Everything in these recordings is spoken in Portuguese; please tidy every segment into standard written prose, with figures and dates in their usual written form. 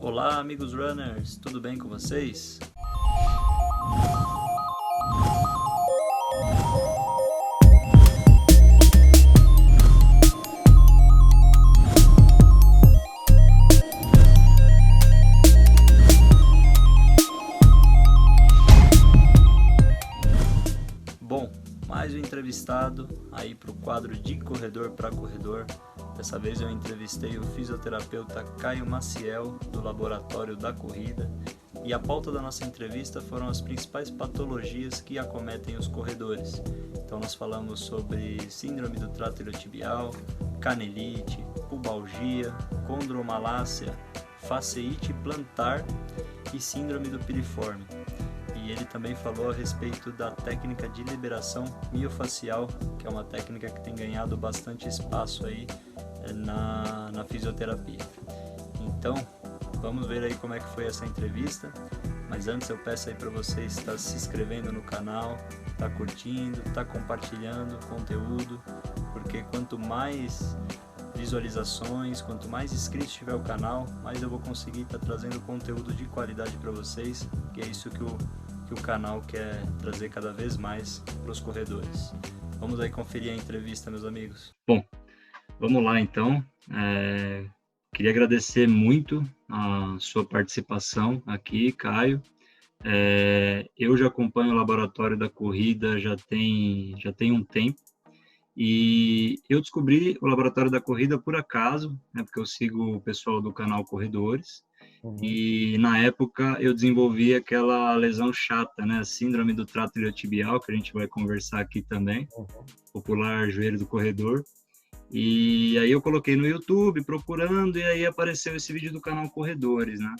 Olá, amigos runners, tudo bem com vocês? Bom, mais um entrevistado aí para o quadro de corredor para corredor. Dessa vez eu entrevistei o fisioterapeuta Caio Maciel, do Laboratório da Corrida, e a pauta da nossa entrevista foram as principais patologias que acometem os corredores. Então nós falamos sobre síndrome do trato iliotibial, canelite, pubalgia, condromalácia, faceite plantar e síndrome do piriforme. E ele também falou a respeito da técnica de liberação miofacial, que é uma técnica que tem ganhado bastante espaço aí na fisioterapia. Então, vamos ver aí como é que foi essa entrevista. Mas antes eu peço aí para você estar se inscrevendo no canal, tá curtindo, tá compartilhando o conteúdo, porque quanto mais visualizações, quanto mais inscritos tiver o canal, mais eu vou conseguir estar trazendo conteúdo de qualidade para vocês, que é isso que o canal quer trazer cada vez mais para os corredores. Vamos aí conferir a entrevista, meus amigos. Bom, vamos lá então. Queria agradecer muito a sua participação aqui, Caio. Eu já acompanho o Laboratório da Corrida já tem um tempo, e eu descobri o Laboratório da Corrida por acaso, né, porque eu sigo o pessoal do canal Corredores. E na época eu desenvolvi aquela lesão chata, né, a síndrome do trato iliotibial, que a gente vai conversar aqui também, popular joelho do corredor. E aí eu coloquei no YouTube procurando, e aí apareceu esse vídeo do canal Corredores, né?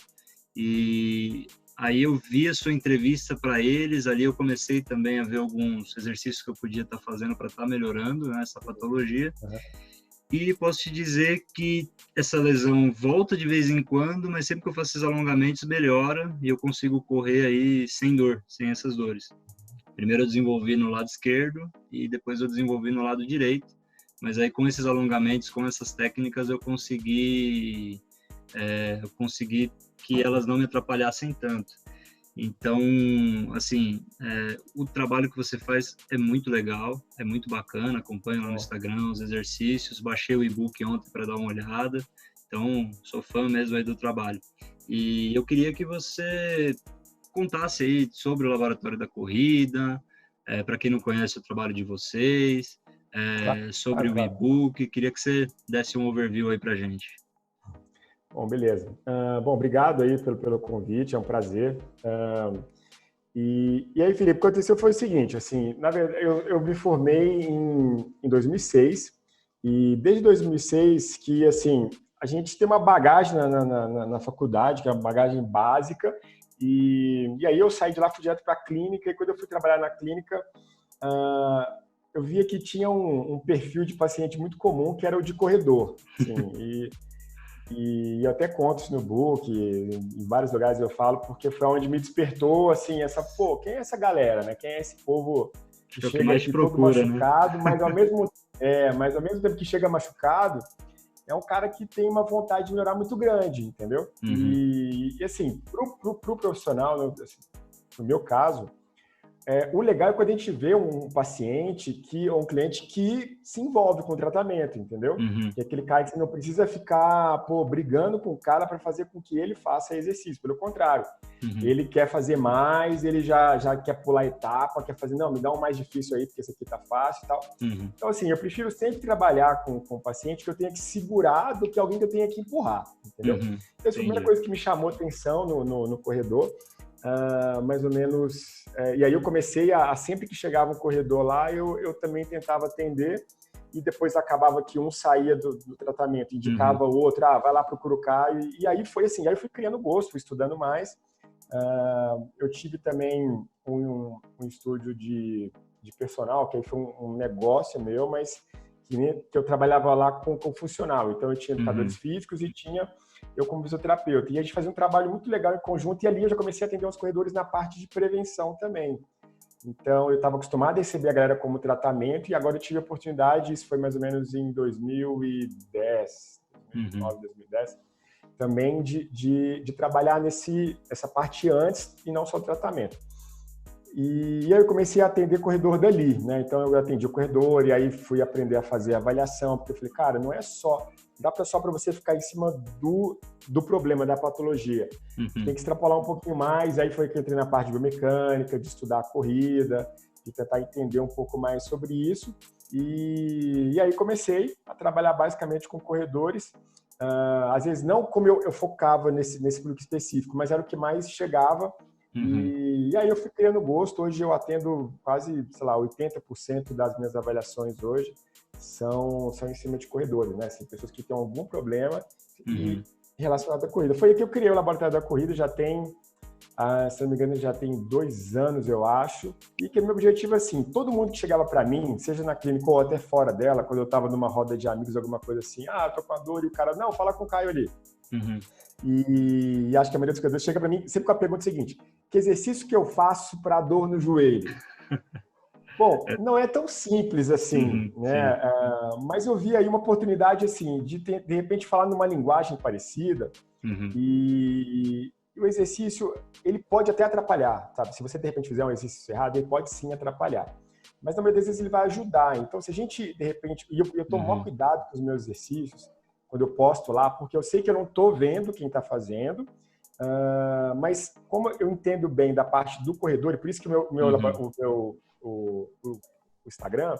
E aí eu vi a sua entrevista para eles, ali eu comecei também a ver alguns exercícios que eu podia estar fazendo para estar melhorando, né, essa patologia. E posso te dizer que essa lesão volta de vez em quando, mas sempre que eu faço esses alongamentos melhora e eu consigo correr aí sem dor, sem essas dores. Primeiro eu desenvolvi no lado esquerdo e depois eu desenvolvi no lado direito, mas aí com esses alongamentos, com essas técnicas, eu consegui que elas não me atrapalhassem tanto. Então, assim, o trabalho que você faz é muito legal, é muito bacana, acompanho lá no Instagram os exercícios, baixei o e-book ontem para dar uma olhada, então sou fã mesmo aí do trabalho. E eu queria que você contasse aí sobre o Laboratório da Corrida, para quem não conhece o trabalho de vocês, sobre o e-book, queria que você desse um overview aí para a gente. Bom, beleza. Bom, obrigado aí pelo convite, é um prazer. E aí, Felipe, o que aconteceu foi o seguinte, assim, na verdade, eu me formei em 2006, e desde 2006 que, assim, a gente tem uma bagagem na faculdade, que é uma bagagem básica, e aí eu saí de lá, fui direto para a clínica, e quando eu fui trabalhar na clínica, eu via que tinha um perfil de paciente muito comum, que era o de corredor, assim, e eu até conto isso no book, em vários lugares eu falo, porque foi onde me despertou, assim, quem é essa galera, né? Quem é esse povo que chega aqui todo machucado, né? mas ao mesmo tempo que chega machucado, é um cara que tem uma vontade de melhorar muito grande, entendeu? E assim, pro profissional, assim, no meu caso, o legal é quando a gente vê um paciente ou um cliente que se envolve com o tratamento, entendeu? Que é aquele cara que você não precisa ficar brigando com o cara para fazer com que ele faça exercício. Pelo contrário, ele quer fazer mais, ele já quer pular etapa, quer fazer, não, me dá um mais difícil aí, porque esse aqui tá fácil e tal. Então, assim, eu prefiro sempre trabalhar com o paciente que eu tenha que segurar do que alguém que eu tenha que empurrar, entendeu? Então, essa foi a primeira coisa que me chamou a atenção no corredor. Mais ou menos, e aí eu comecei sempre que chegava um corredor lá, eu também tentava atender, e depois acabava que um saía do tratamento, indicava o outro, vai lá procura o Caio, e aí foi assim, aí eu fui criando gosto, fui estudando mais. Eu tive também um estúdio de personal, que aí foi um negócio meu, mas que eu trabalhava lá com funcional, então eu tinha educadores físicos e tinha eu como fisioterapeuta. E a gente fazia um trabalho muito legal em conjunto, e ali eu já comecei a atender os corredores na parte de prevenção também. Então, eu estava acostumado a receber a galera como tratamento, e agora eu tive a oportunidade, isso foi mais ou menos em 2010, 2009, 2010. também de trabalhar essa parte antes e não só o tratamento. E aí eu comecei a atender corredor dali, né? Então eu atendi o corredor e aí fui aprender a fazer a avaliação, porque eu falei, cara, não é só, dá só para você ficar em cima do problema, da patologia. Tem que extrapolar um pouquinho mais, aí foi que eu entrei na parte de biomecânica, de estudar a corrida, de tentar entender um pouco mais sobre isso. E aí comecei a trabalhar basicamente com corredores, às vezes não como eu focava nesse público específico, mas era o que mais chegava. E aí eu fui criando gosto. Hoje eu atendo quase, sei lá, 80% das minhas avaliações hoje são em cima de corredores, né? Assim, pessoas que têm algum problema relacionado à corrida. Foi aí que eu criei o Laboratório da Corrida, já tem, se não me engano, já tem 2 anos, eu acho. E que meu objetivo, assim, todo mundo que chegava para mim, seja na clínica ou até fora dela, quando eu estava numa roda de amigos, alguma coisa assim, tô com a dor, e o cara, não, fala com o Caio ali. E acho que a maioria dos corredores chega para mim sempre com a pergunta seguinte: que exercício que eu faço para dor no joelho? Bom, não é tão simples assim, né? Mas eu vi aí uma oportunidade assim de repente falar numa linguagem parecida e o exercício ele pode até atrapalhar, sabe? Se você de repente fizer um exercício errado, ele pode sim atrapalhar. Mas na maioria das vezes ele vai ajudar. Então, se a gente de repente, e eu tomo maior cuidado com os meus exercícios quando eu posto lá, porque eu sei que eu não estou vendo quem está fazendo. Mas como eu entendo bem da parte do corredor, e por isso que o Instagram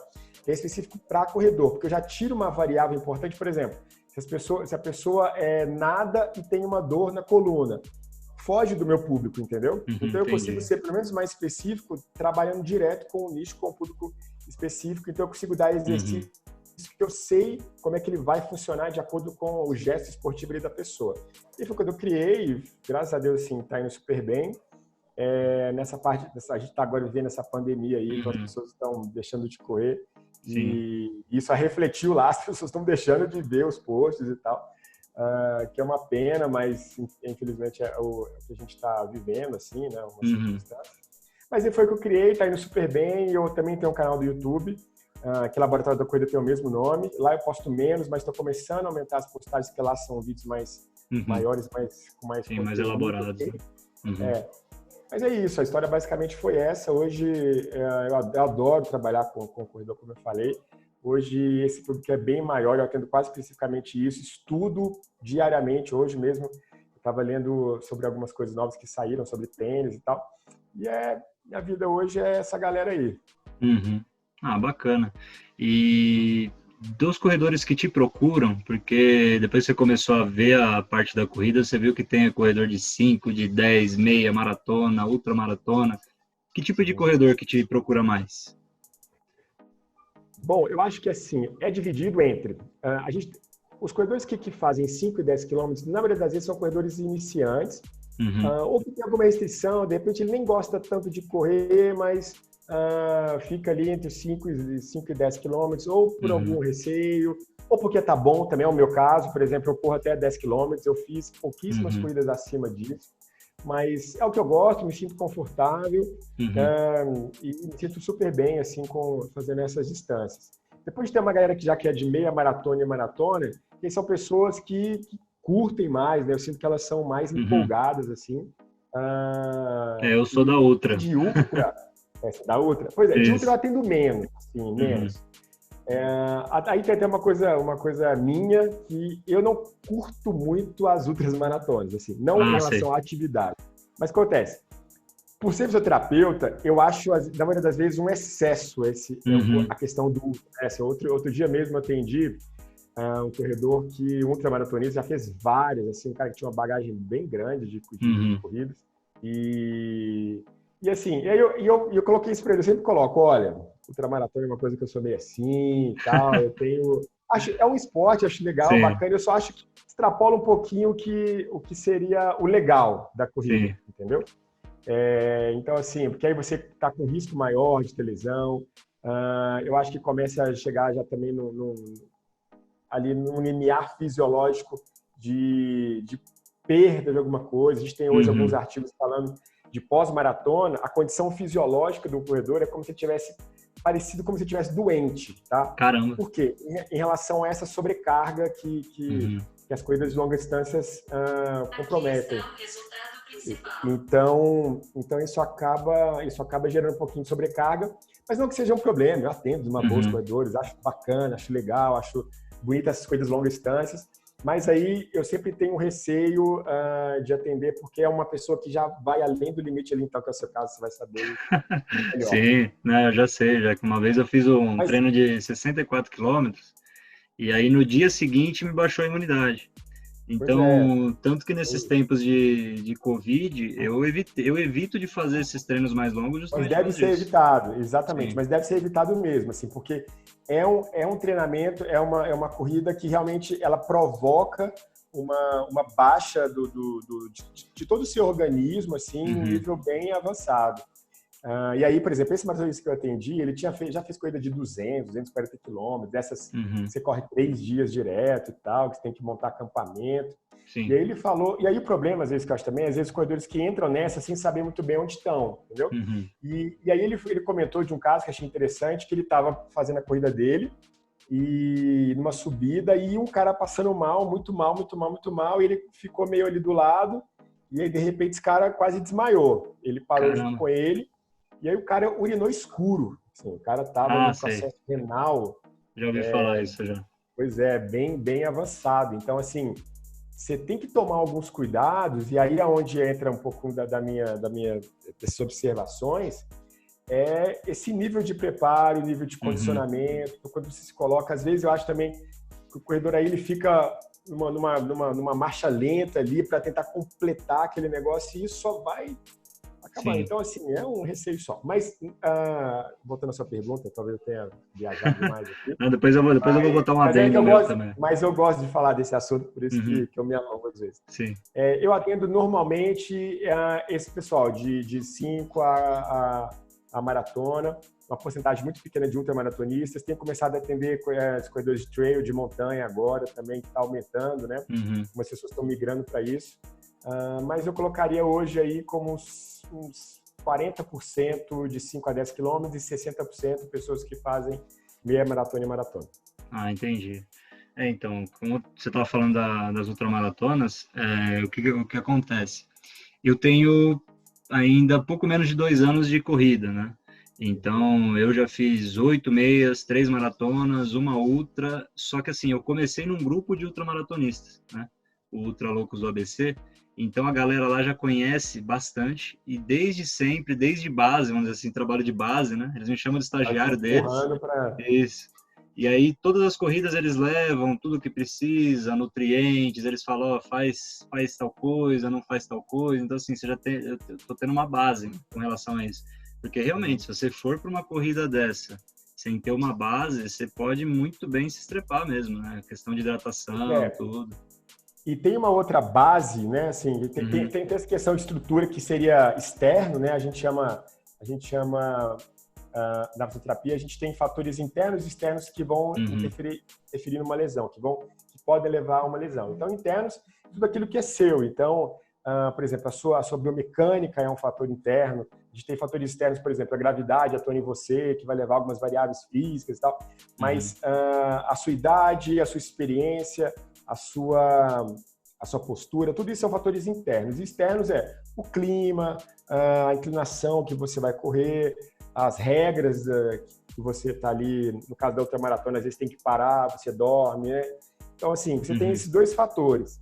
é específico para corredor, porque eu já tiro uma variável importante, por exemplo, se a pessoa nada e tem uma dor na coluna, foge do meu público, entendeu? Então eu consigo ser pelo menos mais específico, trabalhando direto com o nicho, com o público específico, então eu consigo dar exercício que eu sei como é que ele vai funcionar de acordo com o gesto esportivo da pessoa. E foi quando eu criei, graças a Deus, assim, tá indo super bem. Nessa parte, a gente está agora vivendo essa pandemia aí, então as pessoas estão deixando de correr. E isso refletiu lá, as pessoas estão deixando de ver os posts e tal, que é uma pena, mas infelizmente é o que a gente está vivendo, assim, né? Uma circunstância. Mas foi o que eu criei, tá indo super bem. Eu também tenho um canal do YouTube, que Laboratório da Corrida tem o mesmo nome. Lá eu posto menos, mas estou começando a aumentar as postagens, que lá são vídeos mais maiores, com mais conteúdo, mais elaborados. Mas é isso, a história basicamente foi essa. Hoje eu adoro trabalhar com corredor, como eu falei. Hoje esse público é bem maior, eu atendo quase especificamente isso, estudo diariamente. Hoje mesmo eu estava lendo sobre algumas coisas novas que saíram, sobre tênis e tal. E minha vida hoje é essa galera aí. Bacana. E dos corredores que te procuram, porque depois que você começou a ver a parte da corrida, você viu que tem corredor de 5, de 10, meia, maratona, ultramaratona. Que tipo de corredor que te procura mais? Bom, eu acho que assim, é dividido entre... os corredores que fazem 5 e 10 quilômetros, na maioria das vezes são corredores iniciantes, ou que tem alguma restrição, de repente ele nem gosta tanto de correr, mas... fica ali entre 5 e 10 quilômetros, ou por algum receio, ou porque tá bom, também é o meu caso. Por exemplo, eu corro até 10 quilômetros, eu fiz pouquíssimas corridas acima disso, mas é o que eu gosto, me sinto confortável e me sinto super bem assim, fazendo essas distâncias. Depois tem uma galera que já quer de meia maratona e maratona, que são pessoas que curtem mais, né? Eu sinto que elas são mais empolgadas, assim. Eu sou da ultra. De ultra... da outra. Pois é, de ultra eu atendo menos, assim, menos. Aí tem até uma coisa minha, que eu não curto muito as ultras maratonas, assim, não em relação à atividade. Mas o que acontece? Por ser fisioterapeuta, eu acho, na maioria das vezes, um excesso a questão do ultra. Outro dia mesmo eu atendi um corredor um ultramaratonista, já fez várias, assim, um cara que tinha uma bagagem bem grande de corridas. E assim, eu coloquei isso para ele, eu sempre coloco, olha, ultramaratona é uma coisa que eu sou meio assim e tal, é um esporte, acho legal, bacana, eu só acho que extrapola um pouquinho o que seria o legal da corrida, entendeu? Então assim, porque aí você está com risco maior de ter lesão, eu acho que começa a chegar já também ali num limiar fisiológico de perda de alguma coisa. A gente tem hoje alguns artigos falando de pós-maratona, a condição fisiológica do corredor é como se tivesse parecido como se estivesse doente, tá? Caramba! Por quê? Em relação a essa sobrecarga que que as corridas de longas distâncias comprometem. Então isso acaba gerando um pouquinho de sobrecarga, mas não que seja um problema. Eu atendo uma boa os corredores, acho bacana, acho legal, acho bonitas essas corridas de longas distâncias, mas aí eu sempre tenho receio de atender, porque é uma pessoa que já vai além do limite ali, então, que é o seu caso, você vai saber melhor. Sim, né, eu já sei, já que uma vez eu fiz um treino de 64 quilômetros, e aí no dia seguinte me baixou a imunidade. Então, tanto que nesses tempos de Covid, eu evito de fazer esses treinos mais longos justamente mas deve ser evitado, exatamente. Sim. Mas deve ser evitado mesmo, assim, porque é um treinamento, é uma corrida que realmente ela provoca uma baixa de todo o seu organismo, assim, um nível bem avançado. E aí, por exemplo, esse maratonista que eu atendi, ele já fez corrida de 240 quilômetros, dessas você corre 3 dias direto e tal, que você tem que montar acampamento. Sim. E aí ele falou, e aí o problema, às vezes, que eu acho também, às vezes os corredores que entram nessa sem saber muito bem onde estão, entendeu? E aí ele comentou de um caso que eu achei interessante, que ele estava fazendo a corrida dele, e numa subida, e um cara passando mal, muito mal, e ele ficou meio ali do lado, e aí, de repente, esse cara quase desmaiou. Ele parou junto com ele, e aí o cara urinou escuro. Assim, o cara estava no processo renal. Já ouvi falar isso já. Pois é, bem avançado. Então, assim, você tem que tomar alguns cuidados, e aí é onde entra um pouco dessas observações, é esse nível de preparo, nível de condicionamento, quando você se coloca. Às vezes eu acho também que o corredor aí ele fica numa marcha lenta ali para tentar completar aquele negócio, e isso só vai acabar. Então, assim, é um receio só. Mas, voltando à sua pergunta, talvez eu tenha viajado demais aqui. Não, depois eu vou botar uma adendo também. Mas eu gosto de falar desse assunto, por isso que eu me alongo às vezes. Sim. Eu atendo normalmente esse pessoal de 5 a maratona, uma porcentagem muito pequena de ultramaratonistas. Tenho começado a atender os corredores de trail, de montanha agora também, que está aumentando, né? Algumas pessoas estão migrando para isso. Mas eu colocaria hoje aí como uns 40% de 5 a 10 quilômetros e 60% pessoas que fazem meia maratona e maratona. Entendi. Então, como você estava falando das ultramaratonas, o que acontece? Eu tenho ainda pouco menos de 2 anos de corrida, né? Então, eu já fiz 8 meias, 3 maratonas, uma ultra, só que assim, eu comecei num grupo de ultramaratonistas, né? O Ultra Loucos do ABC. Então, a galera lá já conhece bastante, e desde sempre, desde base, vamos dizer assim, trabalho de base, né? Eles me chamam de estagiário deles. Isso. E aí, todas as corridas eles levam tudo o que precisa, nutrientes, eles falam, faz tal coisa, não faz tal coisa. Então, assim, eu tô tendo uma base, né, com relação a isso. Porque, realmente, se você for para uma corrida dessa, sem ter uma base, você pode muito bem se estrepar mesmo, né? A questão de hidratação, tudo. E tem uma outra base, né? Assim, tem essa questão de estrutura que seria externo, né? A gente chama na fisioterapia, a gente tem fatores internos e externos que vão interferir numa lesão, que podem levar a uma lesão. Então, internos, tudo aquilo que é seu. Então, por exemplo, a sua biomecânica é um fator interno. A gente tem fatores externos, por exemplo, a gravidade atua em você, que vai levar algumas variáveis físicas e tal. Mas a sua idade, a sua experiência, a sua postura, tudo isso são fatores internos. E externos é o clima, a inclinação que você vai correr, as regras que você está ali, no caso da ultramaratona, às vezes tem que parar, você dorme, né? Então, assim, você tem esses 2 fatores.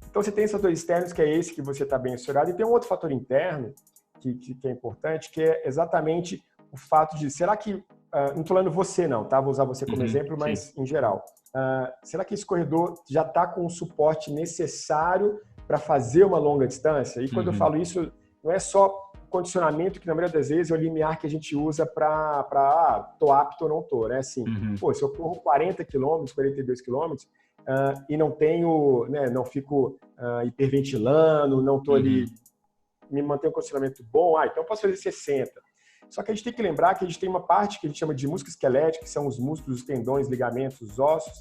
Então, você tem esse fator externo, que é esse que você está bem assessorado, e tem um outro fator interno, que é importante, que é exatamente o fato de, será que, não estou falando você não, tá? Vou usar você como exemplo, mas em geral. Será que esse corredor já está com o suporte necessário para fazer uma longa distância? E quando eu falo isso, não é só condicionamento, que na maioria das vezes é o limiar que a gente usa para tô apto ou não tô, né? Assim, se eu corro 40 quilômetros, 42 quilômetros, e não tenho, né, não fico hiperventilando, não tô ali, me mantenho um condicionamento bom, então eu posso fazer 60. Só que a gente tem que lembrar que a gente tem uma parte que a gente chama de músculo esquelético, que são os músculos, os tendões, ligamentos, os ossos,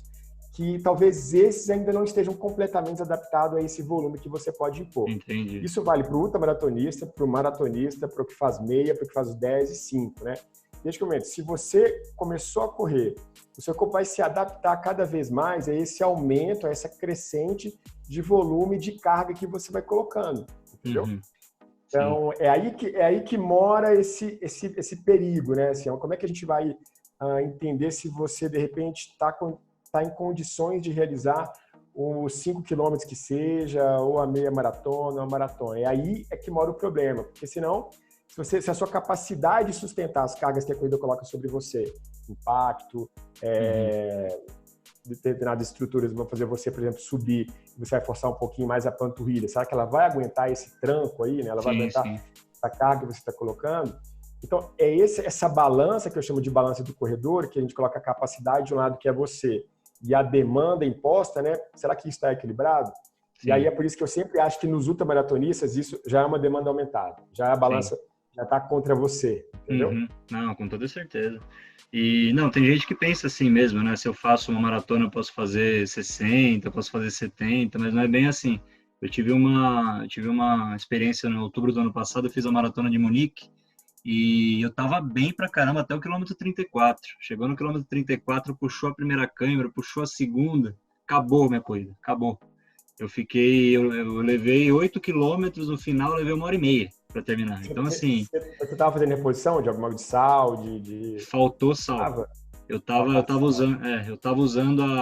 que talvez esses ainda não estejam completamente adaptados a esse volume que você pode impor. Entendi. Isso vale para o ultramaratonista, para o maratonista, para o que faz meia, para o que faz os 10 e 5, né? desde que eu comento, se você começou a correr, o seu corpo vai se adaptar cada vez mais a esse aumento, a essa crescente de volume de carga que você vai colocando, entendeu? Então, é aí que mora esse perigo, né? Assim, como é que a gente vai entender se você, de repente, está em condições de realizar os 5 quilômetros que seja, ou a meia maratona, ou a maratona. É aí que mora o problema, porque senão, se a sua capacidade de sustentar as cargas que a corrida coloca sobre você, impacto, determinadas estruturas vão fazer você, por exemplo, subir, você vai forçar um pouquinho mais a panturrilha. Será que ela vai aguentar esse tranco aí, né? Ela vai aguentar essa carga que você está colocando? Então, é essa balança que eu chamo de balança do corredor, que a gente coloca a capacidade de um lado que é você e a demanda imposta, né? Será que isso está equilibrado? Sim. E aí é por isso que eu sempre acho que nos ultramaratonistas isso já é uma demanda aumentada, já é a balança já está contra você, entendeu? Não, com toda certeza. E não, tem gente que pensa assim mesmo, né? Se eu faço uma maratona, eu posso fazer 60, eu posso fazer 70, mas não é bem assim. Eu tive uma experiência no outubro do ano passado, eu fiz a maratona de Munique e eu tava bem pra caramba até o quilômetro 34. Chegou no quilômetro 34, puxou a primeira câimbra, puxou a segunda, acabou minha corrida, acabou. Eu levei 8 quilômetros, no final eu levei 1h30 para terminar. Então, assim... Você estava fazendo reposição de alguma de sal, Faltou sal. Eu tava usando,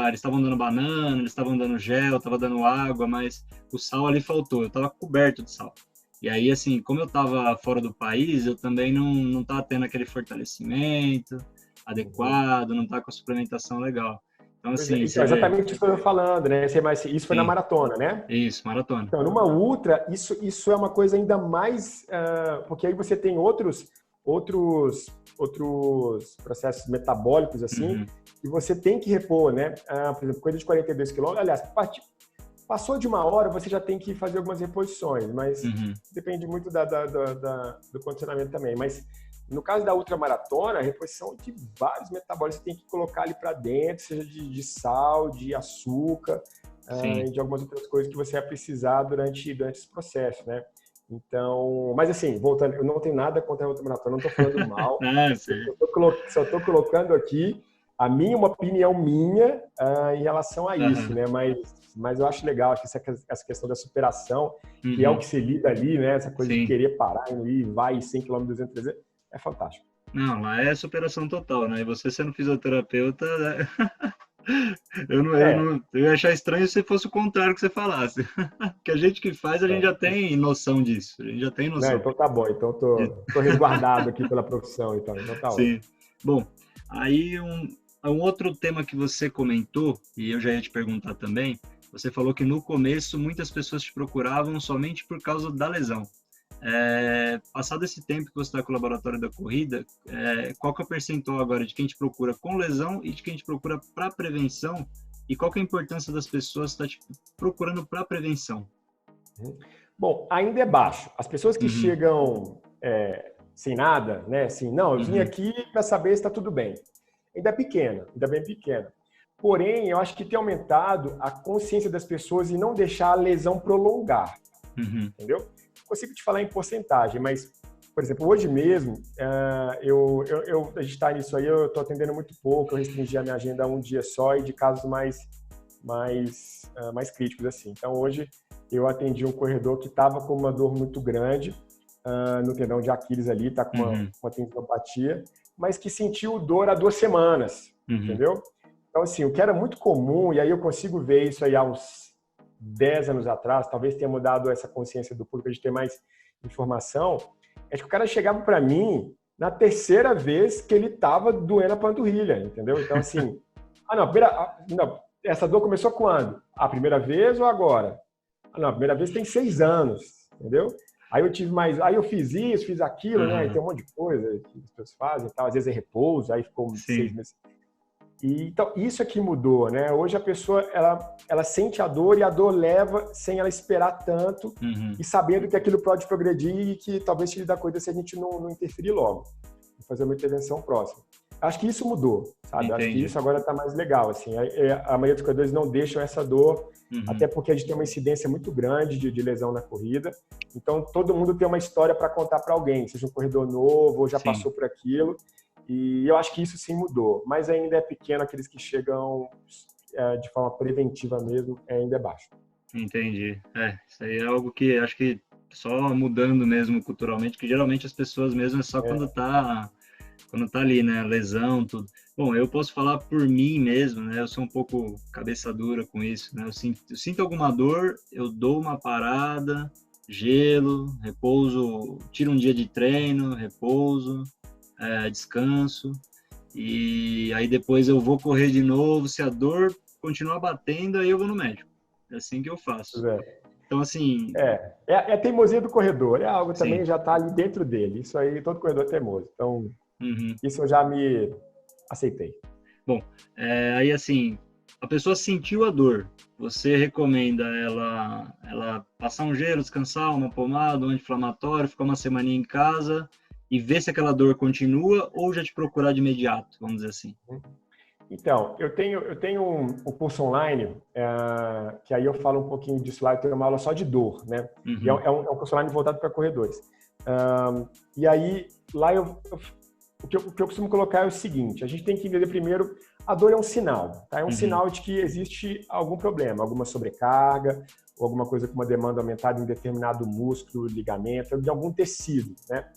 eles estavam dando banana, eles estavam dando gel, tava dando água, mas o sal ali faltou, eu tava coberto de sal. E aí, assim, como eu tava fora do país, eu também não tava tendo aquele fortalecimento adequado, não tava com a suplementação legal. Então, assim, isso é exatamente isso que eu estou falando, né? Isso foi na maratona, né? Isso, maratona. Então, numa ultra, isso é uma coisa ainda mais... porque aí você tem outros processos metabólicos, assim, que você tem que repor, né? Por exemplo, coisa de 42 quilômetros. Aliás, passou de 1 hora, você já tem que fazer algumas reposições, mas depende muito do condicionamento também. Mas no caso da ultramaratona, a reposição de vários metabólicos você tem que colocar ali para dentro, seja de sal, de açúcar, e de algumas outras coisas que você vai precisar durante esse processo, né? Então, mas assim, voltando, eu não tenho nada contra a ultramaratona, não estou falando mal, só estou colocando aqui uma opinião minha em relação a isso, né? Mas eu acho legal essa questão da superação, que é o que se lida ali, né? Essa coisa de querer parar e vai 100 km, 200, 300, é fantástico. Não, lá é superação total, né? E você sendo fisioterapeuta, né? Eu ia achar estranho se fosse o contrário que você falasse. Que a gente que faz, a gente já tem noção disso. A gente já tem noção. Então tá bom. Então tô resguardado aqui pela profissão. Então tá ótimo. Bom, aí um outro tema que você comentou, e eu já ia te perguntar também, você falou que no começo muitas pessoas te procuravam somente por causa da lesão. Passado esse tempo que você está com o laboratório da corrida, qual que é o percentual agora de quem te procura com lesão e de quem te procura para prevenção? E qual que é a importância das pessoas estar te procurando para prevenção? Bom, ainda é baixo. As pessoas que chegam sem nada, né? Assim, não, eu vim aqui para saber se está tudo bem. Ainda bem pequena. Porém, eu acho que tem aumentado a consciência das pessoas e não deixar a lesão prolongar. Entendeu? Consigo te falar em porcentagem, mas, por exemplo, hoje mesmo, a gente está nisso aí, eu estou atendendo muito pouco, eu restringi a minha agenda a um dia só e de casos mais críticos, assim. Então, hoje, eu atendi um corredor que estava com uma dor muito grande no tendão de Aquiles ali, está com uma tendinopatia, mas que sentiu dor há 2 semanas, entendeu? Então, assim, o que era muito comum, e aí eu consigo ver isso aí há uns 10 anos atrás, talvez tenha mudado essa consciência do público de ter mais informação, é que o cara chegava para mim na 3ª vez que ele estava doendo a panturrilha, entendeu? Então, assim, essa dor começou quando? A primeira vez ou agora? A primeira vez tem 6 anos, entendeu? Aí eu fiz isso, fiz aquilo, né? Aí tem um monte de coisa que as pessoas fazem e tal, às vezes é repouso, aí ficou 6 meses. Então, isso aqui mudou, né? Hoje a pessoa, ela sente a dor e a dor leva sem ela esperar tanto e sabendo que aquilo pode progredir e que talvez tire da coisa se a gente não interferir logo. Fazer uma intervenção próxima. Acho que isso mudou, sabe? Entendi. Acho que isso agora está mais legal, assim. A maioria dos corredores não deixam essa dor, até porque a gente tem uma incidência muito grande de lesão na corrida. Então, todo mundo tem uma história para contar para alguém, seja um corredor novo ou já passou por aquilo. E eu acho que isso sim mudou, mas ainda é pequeno, aqueles que chegam de forma preventiva mesmo, ainda é baixo. Entendi. Isso aí é algo que acho que só mudando mesmo culturalmente, que geralmente as pessoas mesmo é só quando tá ali, né, lesão, tudo. Bom, eu posso falar por mim mesmo, né, eu sou um pouco cabeça dura com isso, né, eu sinto alguma dor, eu dou uma parada, gelo, repouso, tiro um dia de treino, repouso, descanso, e aí depois eu vou correr de novo, se a dor continuar batendo, aí eu vou no médico. É assim que eu faço. Então, assim... É a teimosia do corredor, é algo também Sim. já está ali dentro dele. Isso aí, todo corredor é teimoso. Então, isso eu já me aceitei. Bom, aí assim, a pessoa sentiu a dor, você recomenda ela passar um gelo, descansar, uma pomada, um anti-inflamatório, ficar uma semaninha em casa e ver se aquela dor continua ou já te procurar de imediato, vamos dizer assim? Então, eu tenho um curso online, que aí eu falo um pouquinho disso lá, eu tenho uma aula só de dor, né? E é um curso online voltado para corredores. E aí, lá o que eu costumo colocar é o seguinte, a gente tem que entender primeiro, a dor é um sinal, tá? É um sinal de que existe algum problema, alguma sobrecarga, ou alguma coisa com uma demanda aumentada em determinado músculo, ligamento, de algum tecido, né?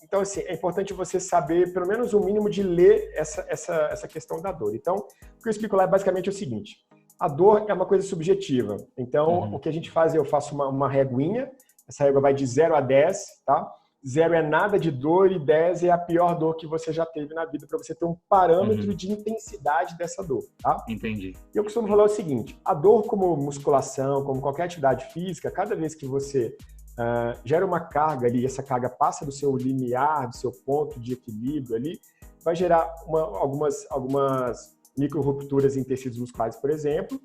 Então, assim, é importante você saber, pelo menos o mínimo de ler essa questão da dor. Então, o que eu explico lá é basicamente o seguinte, a dor é uma coisa subjetiva. Então, o que a gente faz, eu faço uma reguinha, essa régua vai de 0 a 10, tá? 0 é nada de dor e 10 é a pior dor que você já teve na vida, para você ter um parâmetro de intensidade dessa dor, tá? Entendi. E eu costumo falar o seguinte, a dor como musculação, como qualquer atividade física, cada vez que você gera uma carga ali, essa carga passa do seu limiar, do seu ponto de equilíbrio ali, vai gerar algumas micro-rupturas em tecidos musculares, por exemplo.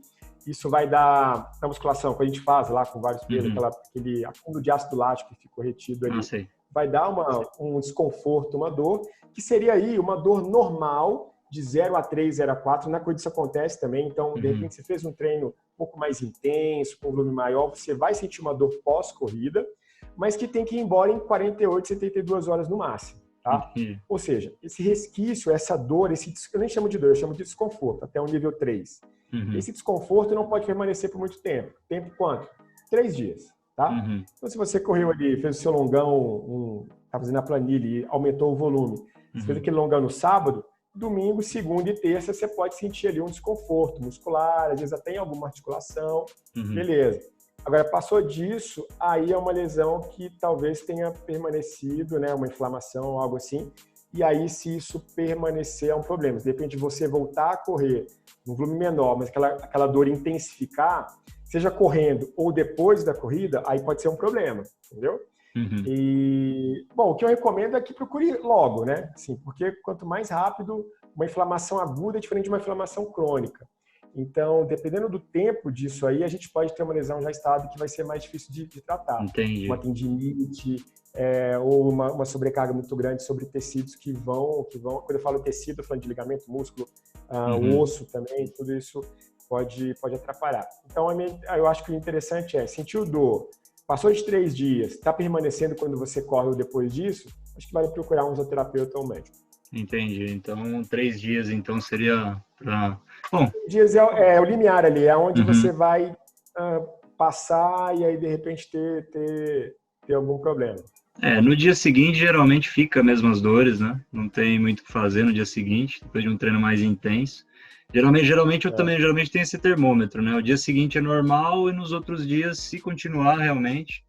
Isso vai dar, na musculação, que a gente faz lá com vários pesos, aquele acúmulo de ácido lático que ficou retido ali, vai dar um desconforto, uma dor, que seria aí uma dor normal, de 0 a 3, 0 a 4, na corrida isso acontece também, então, de repente, você fez um treino um pouco mais intenso, com volume maior, você vai sentir uma dor pós-corrida, mas que tem que ir embora em 48, 72 horas no máximo, tá? Ou seja, esse resquício, essa dor, eu nem chamo de dor, eu chamo de desconforto, até o nível 3. Esse desconforto não pode permanecer por muito tempo. Tempo quanto? 3 dias, tá? Então, se você correu ali, fez o seu longão, tá fazendo a planilha e aumentou o volume, você fez aquele longão no sábado, domingo, segunda e terça, você pode sentir ali um desconforto muscular, às vezes até em alguma articulação, beleza. Agora, passou disso, aí é uma lesão que talvez tenha permanecido, né, uma inflamação, algo assim, e aí se isso permanecer é um problema. De repente, você voltar a correr num volume menor, mas aquela dor intensificar, seja correndo ou depois da corrida, aí pode ser um problema, entendeu? E, bom, o que eu recomendo é que procure logo, né? Assim, porque quanto mais rápido, uma inflamação aguda é diferente de uma inflamação crônica. Então, dependendo do tempo disso aí, a gente pode ter uma lesão já estável que vai ser mais difícil de tratar. Entendi. Uma tendinite, ou uma sobrecarga muito grande sobre tecidos que vão... Quando eu falo tecido, eu falo de ligamento, músculo, osso também, tudo isso pode atrapalhar. Então, eu acho que o interessante é, sentiu dor, passou de 3 dias, está permanecendo quando você corre ou depois disso, acho que vale procurar um fisioterapeuta ou um médico. Entendi. Então, 3 dias, então, seria para... Bom... 3 dias é o limiar ali, é onde você vai passar e aí, de repente, ter algum problema. No dia seguinte, geralmente fica mesmo as dores, né? Não tem muito o que fazer no dia seguinte, depois de um treino mais intenso. Geralmente eu também tenho esse termômetro, né? O dia seguinte é normal e nos outros dias, se continuar realmente...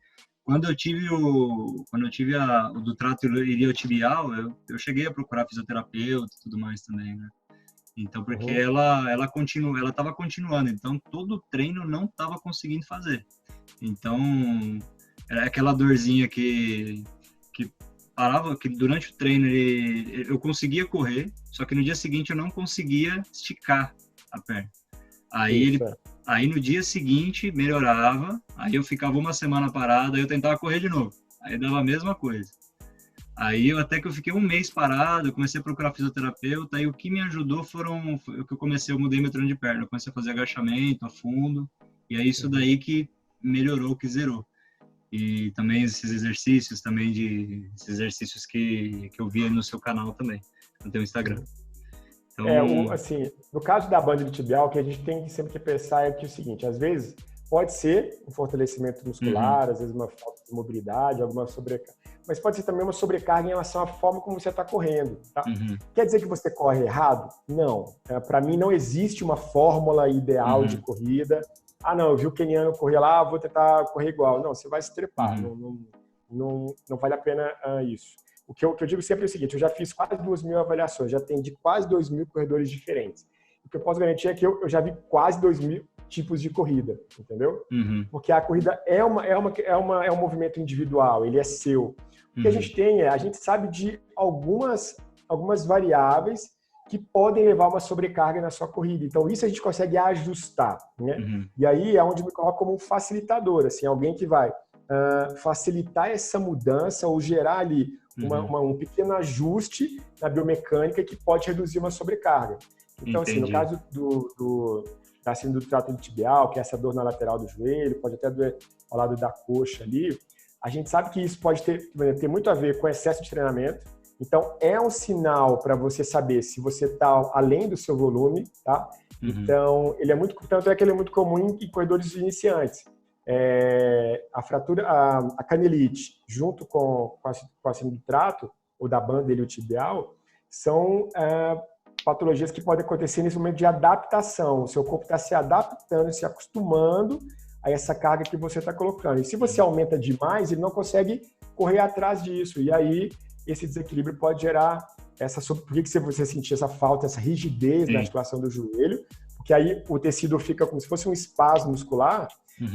Quando eu tive o do trato iliotibial, eu cheguei a procurar fisioterapeuta e tudo mais também, né? Então, porque ela estava continuando, então todo o treino não estava conseguindo fazer. Então, era aquela dorzinha que parava, que durante o treino eu conseguia correr, só que no dia seguinte eu não conseguia esticar a perna. Aí no dia seguinte melhorava, aí eu ficava uma semana parado, aí eu tentava correr de novo, aí dava a mesma coisa. Aí até que eu fiquei um mês parado, eu comecei a procurar fisioterapeuta, aí o que me ajudou eu mudei meu treino de perna, eu comecei a fazer agachamento a fundo, e é isso daí que melhorou, que zerou. e também esses exercícios também esses exercícios que eu vi no seu canal também, no teu Instagram. Então... assim, no caso da banda tibial, o que a gente tem sempre que pensar é que é o seguinte, às vezes pode ser um fortalecimento muscular, às vezes uma falta de mobilidade, alguma sobrecarga, mas pode ser também uma sobrecarga em relação à forma como você está correndo, tá? Quer dizer que você corre errado? Não. Para mim não existe uma fórmula ideal de corrida. Ah, não, eu vi o keniano correr lá, vou tentar correr igual. Não, você vai se trepar, não vale a pena isso. O que eu digo sempre é o seguinte, eu já fiz quase 2.000 avaliações, já atendi quase 2.000 corredores diferentes. O que eu posso garantir é que eu já vi quase 2.000 tipos de corrida, entendeu? Porque a corrida é um movimento individual, ele é seu. O que a gente tem a gente sabe de algumas variáveis que podem levar a uma sobrecarga na sua corrida. Então, isso a gente consegue ajustar, né? E aí é onde eu me coloco como um facilitador, assim, alguém que vai facilitar essa mudança ou gerar ali um pequeno ajuste na biomecânica que pode reduzir uma sobrecarga. Então, assim, no caso da síndrome do trato tibial, que é essa dor na lateral do joelho, pode até doer ao lado da coxa ali, a gente sabe que isso pode ter muito a ver com excesso de treinamento. Então, é um sinal para você saber se você está além do seu volume, tá? Então, tanto é que ele é muito comum em corredores iniciantes. A fratura, a canelite, junto com a síndrome do trato, ou da banda iliotibial, são patologias que podem acontecer nesse momento de adaptação. O seu corpo está se adaptando, se acostumando a essa carga que você está colocando. E se você aumenta demais, ele não consegue correr atrás disso. E aí, esse desequilíbrio pode gerar por que você sentir essa falta, essa rigidez na articulação do joelho? Porque aí o tecido fica como se fosse um espasmo muscular,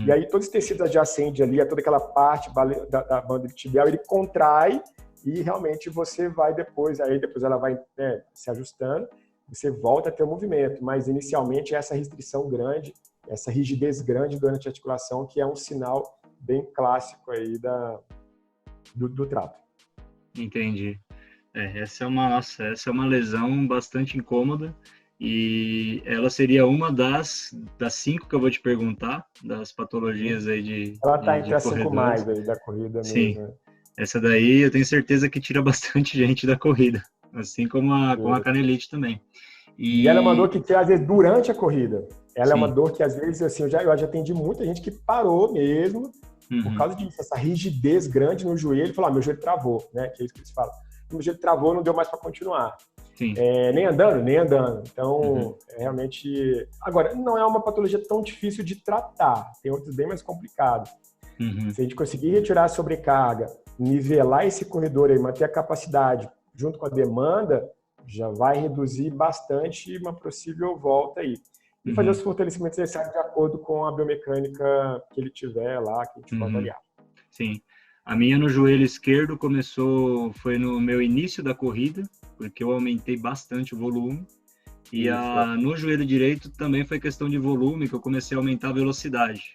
e aí todos os tecidos adjacentes ali, toda aquela parte da banda tibial, ele contrai e realmente você vai depois ela vai se ajustando, você volta a ter o movimento, mas inicialmente essa restrição grande, essa rigidez grande durante a articulação, que é um sinal bem clássico aí do trato. Entendi. Essa é uma lesão bastante incômoda e ela seria uma das 5 que eu vou te perguntar, das patologias aí de ela está entre as 5 mais aí da corrida mesmo. Sim. Essa daí eu tenho certeza que tira bastante gente da corrida, assim como a canelite também. E ela é uma dor que tem, às vezes, durante a corrida. Ela é uma dor que, às vezes, assim, eu já atendi muita gente que parou mesmo por causa disso, essa rigidez grande no joelho, falou, meu joelho travou, né? Que é isso que eles falam. Meu joelho travou, não deu mais para continuar. Nem andando. Então, realmente... Agora, não é uma patologia tão difícil de tratar. Tem outros bem mais complicados. Se a gente conseguir retirar a sobrecarga, nivelar esse corredor aí, manter a capacidade junto com a demanda, já vai reduzir bastante uma possível volta aí. E fazer os fortalecimentos necessários de acordo com a biomecânica que ele tiver lá, que a gente pode avaliar. Sim. A minha no joelho esquerdo foi no meu início da corrida, porque eu aumentei bastante o volume. E no joelho direito também foi questão de volume, que eu comecei a aumentar a velocidade.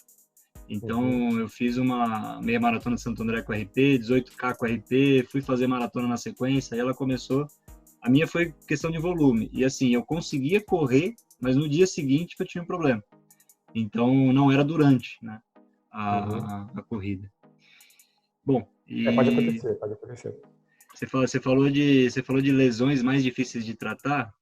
Então, eu fiz uma meia maratona de Santo André com RP, 18K com RP, fui fazer maratona na sequência, aí ela começou... A minha foi questão de volume. E assim, eu conseguia correr, mas no dia seguinte eu tinha um problema. Então, não era durante, né, a corrida. Bom, pode acontecer. Você falou de lesões mais difíceis de tratar.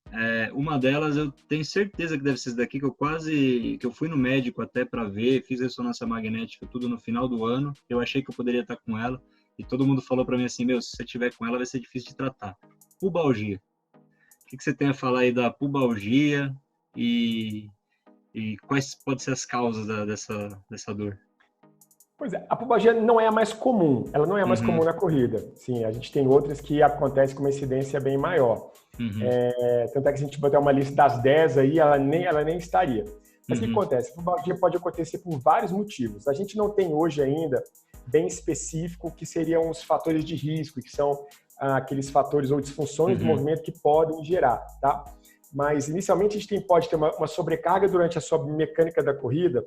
Uma delas eu tenho certeza que deve ser essa daqui, que eu fui no médico até para ver, fiz ressonância magnética tudo no final do ano. Eu achei que eu poderia estar com ela e todo mundo falou para mim assim, se você tiver com ela vai ser difícil de tratar. Pubalgia. O que você tem a falar aí da pubalgia e quais podem ser as causas dessa dor? Pois é, a pubalgia não é a mais comum, ela não é a mais comum na corrida. Sim, a gente tem outras que acontecem com uma incidência bem maior. Tanto é que se a gente botar uma lista das 10 aí, ela nem estaria. Mas o que acontece? A pubalgia pode acontecer por vários motivos. A gente não tem hoje ainda bem específico o que seriam os fatores de risco, que são aqueles fatores ou disfunções do movimento que podem gerar, tá? Mas, inicialmente, a gente pode ter uma sobrecarga durante a sua mecânica da corrida.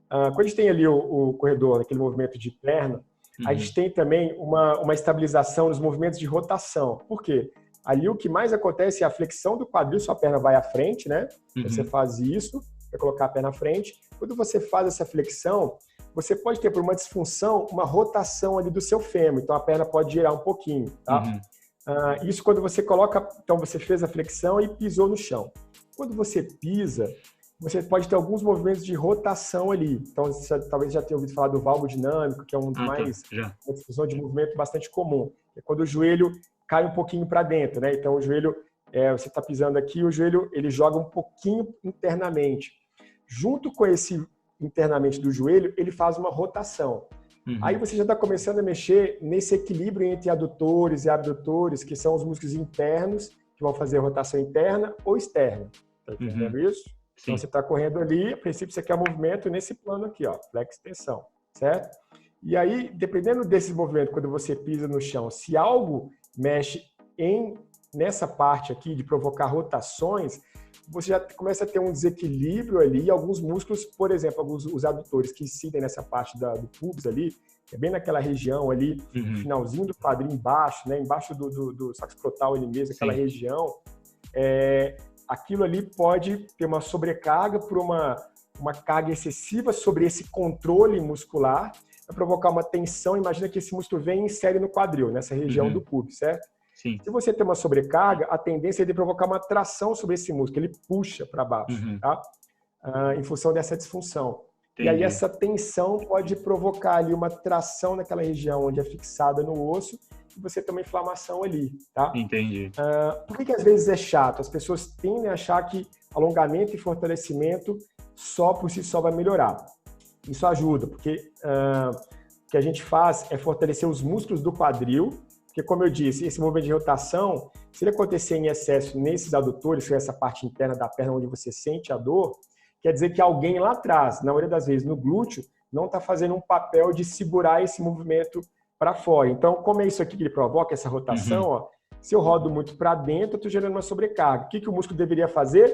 Quando a gente tem ali o corredor, aquele movimento de perna, a gente tem também uma estabilização nos movimentos de rotação. Por quê? Ali o que mais acontece é a flexão do quadril, sua perna vai à frente, né? Você faz isso, vai colocar a perna à frente. Quando você faz essa flexão, você pode ter, por uma disfunção, uma rotação ali do seu fêmur. Então, a perna pode girar um pouquinho, tá? Isso quando você coloca... Então, você fez a flexão e pisou no chão. Quando você pisa, você pode ter alguns movimentos de rotação ali. Então, você talvez já tenha ouvido falar do valgo dinâmico, que é um dos mais... uma disfunção de movimento bastante comum. É quando o joelho cai um pouquinho para dentro, né? Então, o joelho... você está pisando aqui, o joelho ele joga um pouquinho internamente. Junto com esse internamente do joelho, ele faz uma rotação. Aí você já está começando a mexer nesse equilíbrio entre adutores e abdutores, que são os músculos internos, que vão fazer a rotação interna ou externa. Está entendendo isso? Sim. Então você está correndo ali, a princípio você quer movimento nesse plano aqui, ó, flex-extensão, certo? E aí, dependendo desse movimento, quando você pisa no chão, se algo mexe nessa parte aqui de provocar rotações, você já começa a ter um desequilíbrio ali, alguns músculos, por exemplo, os adutores que incidem nessa parte do pubis ali, que é bem naquela região ali, finalzinho do quadril embaixo, né, embaixo do saco escrotal ali mesmo, aquela região, aquilo ali pode ter uma sobrecarga por uma carga excessiva sobre esse controle muscular, vai provocar uma tensão. Imagina que esse músculo vem e insere no quadril, nessa região do pubis, certo? Sim. Se você tem uma sobrecarga, a tendência é de provocar uma tração sobre esse músculo, ele puxa para baixo, tá? Em função dessa disfunção. Entendi. E aí essa tensão pode provocar ali uma tração naquela região onde é fixada no osso e você tem uma inflamação ali, tá? Entendi. Por que às vezes é chato? As pessoas tendem a achar que alongamento e fortalecimento só por si só vai melhorar. Isso ajuda, porque o que a gente faz é fortalecer os músculos do quadril, porque, como eu disse, esse movimento de rotação, se ele acontecer em excesso nesses adutores, que é essa parte interna da perna onde você sente a dor, quer dizer que alguém lá atrás, na maioria das vezes no glúteo, não está fazendo um papel de segurar esse movimento para fora. Então, como é isso aqui que ele provoca, essa rotação, ó, se eu rodo muito para dentro, eu estou gerando uma sobrecarga. O que o músculo deveria fazer?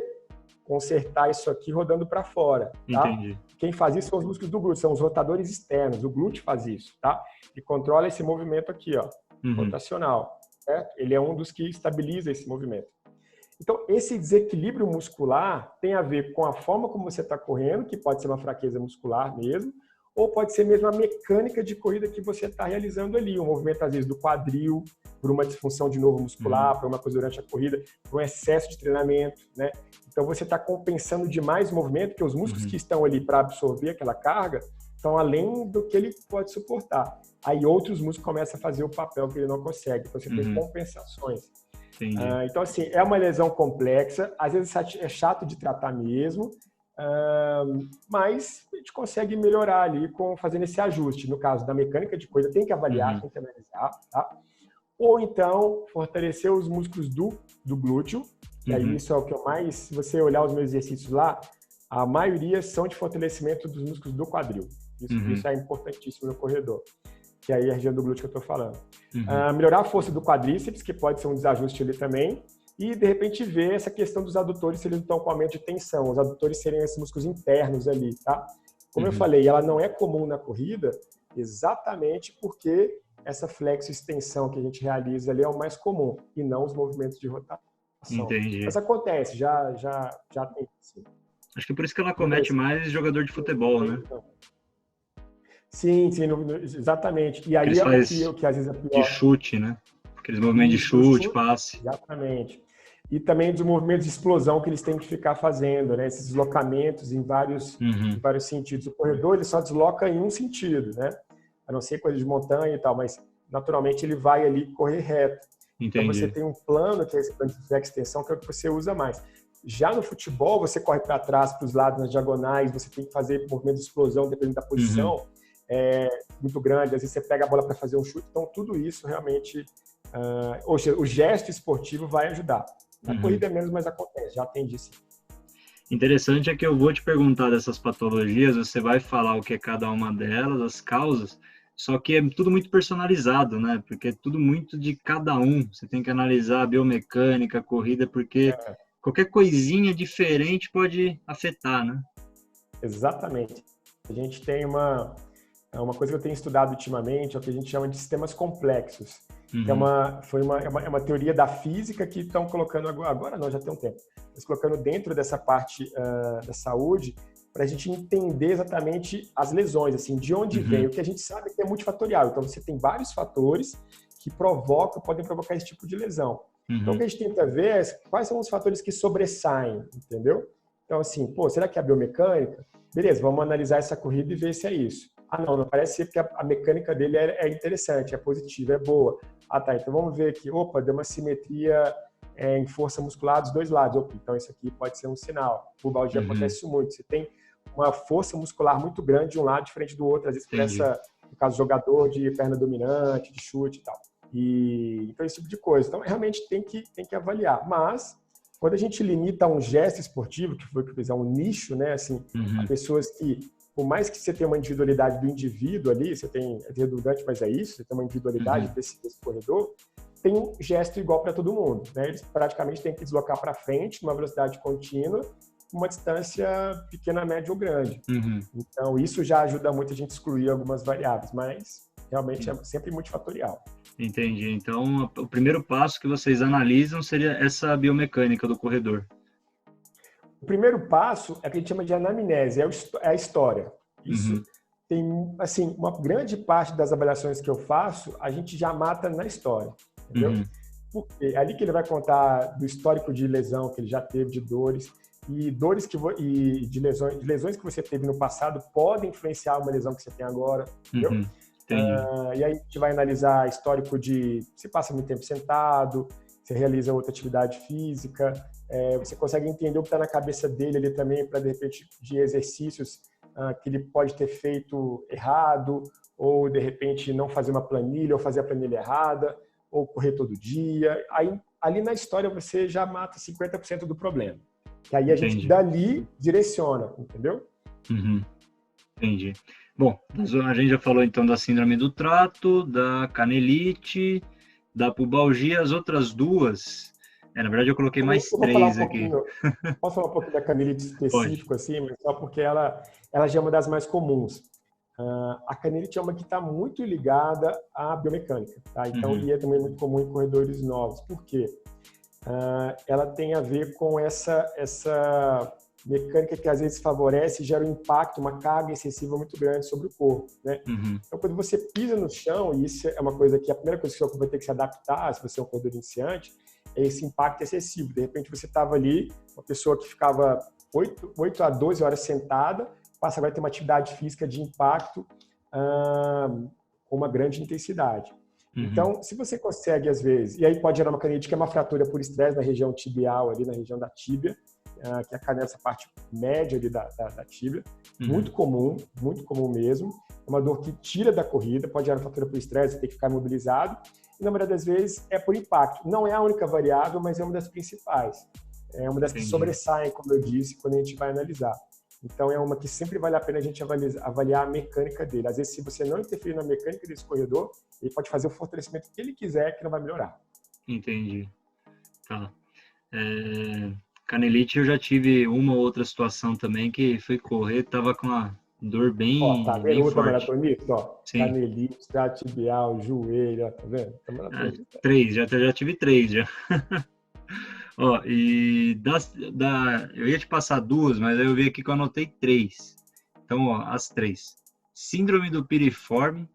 Consertar isso aqui rodando para fora, tá? Entendi. Quem faz isso são os músculos do glúteo, são os rotadores externos. O glúteo faz isso, tá? E controla esse movimento aqui, ó. Rotacional, certo? Ele é um dos que estabiliza esse movimento. Então, esse desequilíbrio muscular tem a ver com a forma como você está correndo, que pode ser uma fraqueza muscular mesmo, ou pode ser mesmo a mecânica de corrida que você está realizando ali, um movimento, às vezes, do quadril, por uma disfunção de novo muscular, por uma coisa durante a corrida, por um excesso de treinamento, né? Então, você está compensando demais o movimento, porque os músculos que estão ali para absorver aquela carga estão além do que ele pode suportar. Aí outros músculos começam a fazer o papel que ele não consegue. Então, você tem compensações. Então, assim, é uma lesão complexa. Às vezes é chato de tratar mesmo, mas a gente consegue melhorar ali fazendo esse ajuste. No caso da mecânica de coisa, tem que avaliar, tem que analisar, tá? Ou então, fortalecer os músculos do glúteo, que aí isso é o que eu mais... Se você olhar os meus exercícios lá, a maioria são de fortalecimento dos músculos do quadril. Isso é importantíssimo no corredor, que aí é a região do glúteo que eu estou falando. Melhorar a força do quadríceps, que pode ser um desajuste ali também, e de repente ver essa questão dos adutores, se eles estão com aumento de tensão. Os adutores seriam esses músculos internos ali, tá? Como eu falei, ela não é comum na corrida, exatamente porque essa flexo-extensão que a gente realiza ali é o mais comum, e não os movimentos de rotação. Entendi. Mas acontece, já tem. Sim. Acho que por isso que ela comete mais jogador de futebol, né? Sim, exatamente. E aí é que às vezes é pior. De chute, né? Aqueles movimentos de chute, passe. Exatamente. E também dos movimentos de explosão que eles têm que ficar fazendo, né? Esses deslocamentos em vários sentidos. O corredor ele só desloca em um sentido, né? A não ser coisa de montanha e tal, mas naturalmente ele vai ali correr reto. Entendi. Então você tem um plano, que é esse plano de extensão, que é o que você usa mais. Já no futebol, você corre para trás, para os lados, nas diagonais, você tem que fazer movimento de explosão, dependendo da posição, muito grande. Às vezes você pega a bola para fazer um chute. Então, tudo isso realmente... ou seja, o gesto esportivo vai ajudar. Na corrida é menos, mas acontece, já tem disso. Interessante é que eu vou te perguntar dessas patologias, você vai falar o que é cada uma delas, as causas, só que é tudo muito personalizado, né? Porque é tudo muito de cada um. Você tem que analisar a biomecânica, a corrida, porque qualquer coisinha diferente pode afetar, né? Exatamente. A gente tem uma coisa que eu tenho estudado ultimamente, é o que a gente chama de sistemas complexos. Que é uma teoria da física que estão colocando agora não, já tem um tempo, mas colocando dentro dessa parte da saúde, para a gente entender exatamente as lesões, assim, de onde vem. O que a gente sabe é que é multifatorial. Então, você tem vários fatores que podem provocar esse tipo de lesão. Então, o que a gente tenta ver é quais são os fatores que sobressaem, entendeu? Então, assim, será que é a biomecânica? Beleza, vamos analisar essa corrida e ver se é isso. Ah, não parece ser porque a mecânica dele é interessante, é positiva, é boa. Ah, tá, então vamos ver aqui. Opa, deu uma simetria em força muscular dos dois lados. Opa, então isso aqui pode ser um sinal. O pubalgia acontece isso muito. Você tem uma força muscular muito grande de um lado diferente do outro, às vezes no caso, jogador de perna dominante, de chute e tal. Então, esse tipo de coisa. Então, realmente tem que avaliar. Mas, quando a gente limita a um gesto esportivo, que foi o que eu fiz, a um nicho, né? Assim, a pessoas que, por mais que você tenha uma individualidade do indivíduo ali, é redundante, mas é isso, você tem uma individualidade desse corredor, tem um gesto igual para todo mundo, né? Eles praticamente têm que deslocar para frente, numa velocidade contínua, uma distância pequena, média ou grande. Então, isso já ajuda muito a gente excluir algumas variáveis, mas realmente é sempre multifatorial. Entendi. Então, o primeiro passo que vocês analisam seria essa biomecânica do corredor. O primeiro passo é o que a gente chama de anamnese, é a história. Isso tem, assim, uma grande parte das avaliações que eu faço, a gente já mata na história, entendeu? Porque é ali que ele vai contar do histórico de lesão que ele já teve, de dores, e de lesões que você teve no passado podem influenciar uma lesão que você tem agora, entendeu? E aí a gente vai analisar histórico de você passa muito tempo sentado, você realiza outra atividade física, você consegue entender o que está na cabeça dele ali também, para de repente de exercícios que ele pode ter feito errado, ou de repente não fazer uma planilha, ou fazer a planilha errada, ou correr todo dia. Aí ali na história você já mata 50% do problema. Que aí a gente dali direciona, entendeu? Entendi. Bom, a gente já falou então da síndrome do trato, da canelite, da pubalgia, as outras duas. Na verdade, eu coloquei mais três aqui. Posso falar um pouquinho da canelite específico, assim, mas só porque ela já é uma das mais comuns. A canelite é uma que está muito ligada à biomecânica, tá? Então, e é também muito comum em corredores novos. Por quê? Ela tem a ver com essa mecânica que às vezes favorece e gera um impacto, uma carga excessiva muito grande sobre o corpo, né? Então, quando você pisa no chão, e isso é uma coisa que a primeira coisa que o seu corpo vai ter que se adaptar, se você é um corredor iniciante, é esse impacto excessivo. De repente, você estava ali, uma pessoa que ficava 8 a 12 horas sentada, passa agora a ter uma atividade física de impacto com uma grande intensidade. Então, se você consegue, às vezes, e aí pode gerar uma canelite que é uma fratura por estresse na região tibial, ali na região da tíbia, que é a canela, essa parte média ali da tíbia, muito comum mesmo. É uma dor que tira da corrida, pode gerar fratura por estresse, tem que ficar imobilizado. E, na maioria das vezes, é por impacto. Não é a única variável, mas é uma das principais. É uma das que sobressaem, como eu disse, quando a gente vai analisar. Então, é uma que sempre vale a pena a gente avaliar a mecânica dele. Às vezes, se você não interferir na mecânica desse corredor, ele pode fazer o fortalecimento que ele quiser, que não vai melhorar. Entendi. Tá. Canelite, eu já tive uma ou outra situação também que fui correr, tava com uma dor bem, tá vendo? bem outra forte. Maratonista, ó. Canelite, tibial, joelho, ó, tá vendo? Três, já tive 3 já. Ó, e eu ia te passar 2, mas aí eu vi aqui que eu anotei 3. Então, ó, as 3. Síndrome do piriforme,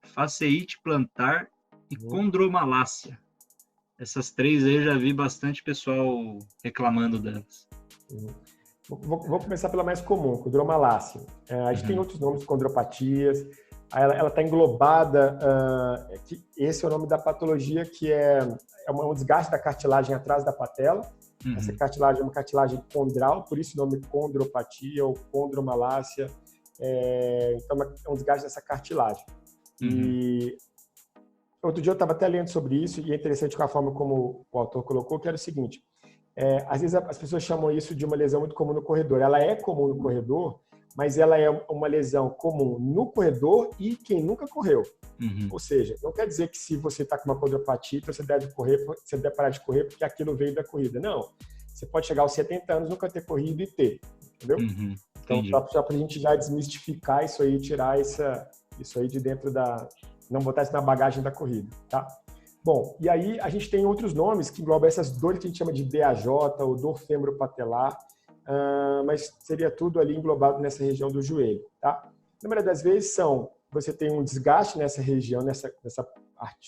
faceite plantar e condromalácia. Essas 3 aí eu já vi bastante pessoal reclamando delas. Vou começar pela mais comum, condromalácia. A gente tem outros nomes, condropatias. Ela está englobada, esse é o nome da patologia, que é um desgaste da cartilagem atrás da patela. Essa cartilagem é uma cartilagem condral, por isso o nome condropatia ou condromalácia. Então, é um desgaste dessa cartilagem. E outro dia eu estava até lendo sobre isso, e é interessante com a forma como o autor colocou, que era o seguinte: às vezes as pessoas chamam isso de uma lesão muito comum no corredor. Ela é comum no corredor, mas ela é uma lesão comum no corredor e quem nunca correu. Ou seja, não quer dizer que se você está com uma condropatia, você deve parar de correr porque aquilo veio da corrida. Não. Você pode chegar aos 70 anos, nunca ter corrido e ter. Entendeu? Então, só para a gente já desmistificar isso aí, tirar isso aí de dentro não botar isso na bagagem da corrida, tá? Bom, e aí a gente tem outros nomes que englobam essas dores que a gente chama de DAJ, ou dor fêmuro-patelar, mas seria tudo ali englobado nessa região do joelho, tá? Na maioria das vezes você tem um desgaste nessa região, nessa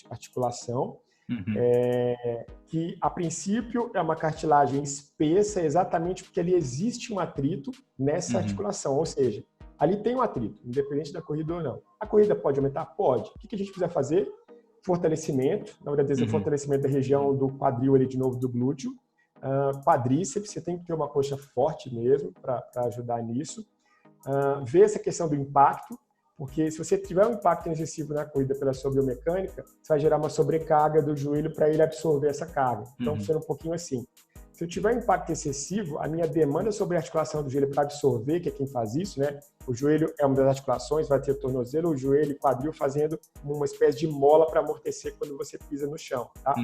articulação, que a princípio é uma cartilagem espessa, exatamente porque ali existe um atrito nessa articulação, ou seja, ali tem um atrito, independente da corrida ou não. A corrida pode aumentar? Pode. O que a gente precisa fazer? Fortalecimento, na verdade, o fortalecimento da região do quadril ali de novo, do glúteo, quadríceps, você tem que ter uma coxa forte mesmo para ajudar nisso. Ver essa questão do impacto, porque se você tiver um impacto excessivo na corrida pela sua biomecânica, você vai gerar uma sobrecarga do joelho para ele absorver essa carga. Então, funciona um pouquinho assim. Se eu tiver um impacto excessivo, a minha demanda sobre a articulação do joelho para absorver, que é quem faz isso, né? O joelho é uma das articulações, vai ter o tornozelo, o joelho e o quadril fazendo uma espécie de mola para amortecer quando você pisa no chão, tá?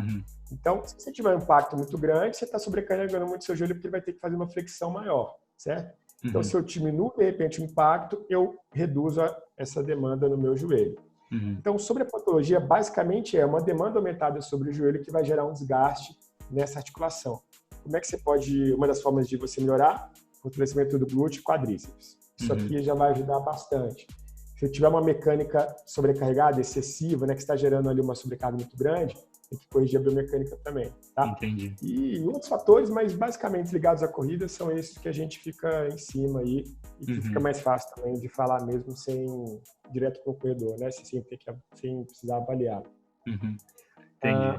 Então, se você tiver um impacto muito grande, você está sobrecarregando muito seu joelho porque ele vai ter que fazer uma flexão maior, certo? Então, se eu diminuo, de repente, o impacto, eu reduzo essa demanda no meu joelho. Então, sobre a patologia, basicamente é uma demanda aumentada sobre o joelho que vai gerar um desgaste nessa articulação. Como é que você pode, uma das formas de você melhorar? Fortalecimento do glúteo e quadríceps. Isso aqui já vai ajudar bastante. Se tiver uma mecânica sobrecarregada, excessiva, né, que está gerando ali uma sobrecarga muito grande, tem que corrigir a biomecânica também, tá? Entendi. E outros fatores, mas basicamente ligados à corrida, são esses que a gente fica em cima aí e que fica mais fácil também de falar mesmo sem direto para o corredor, né? Sem precisar avaliar.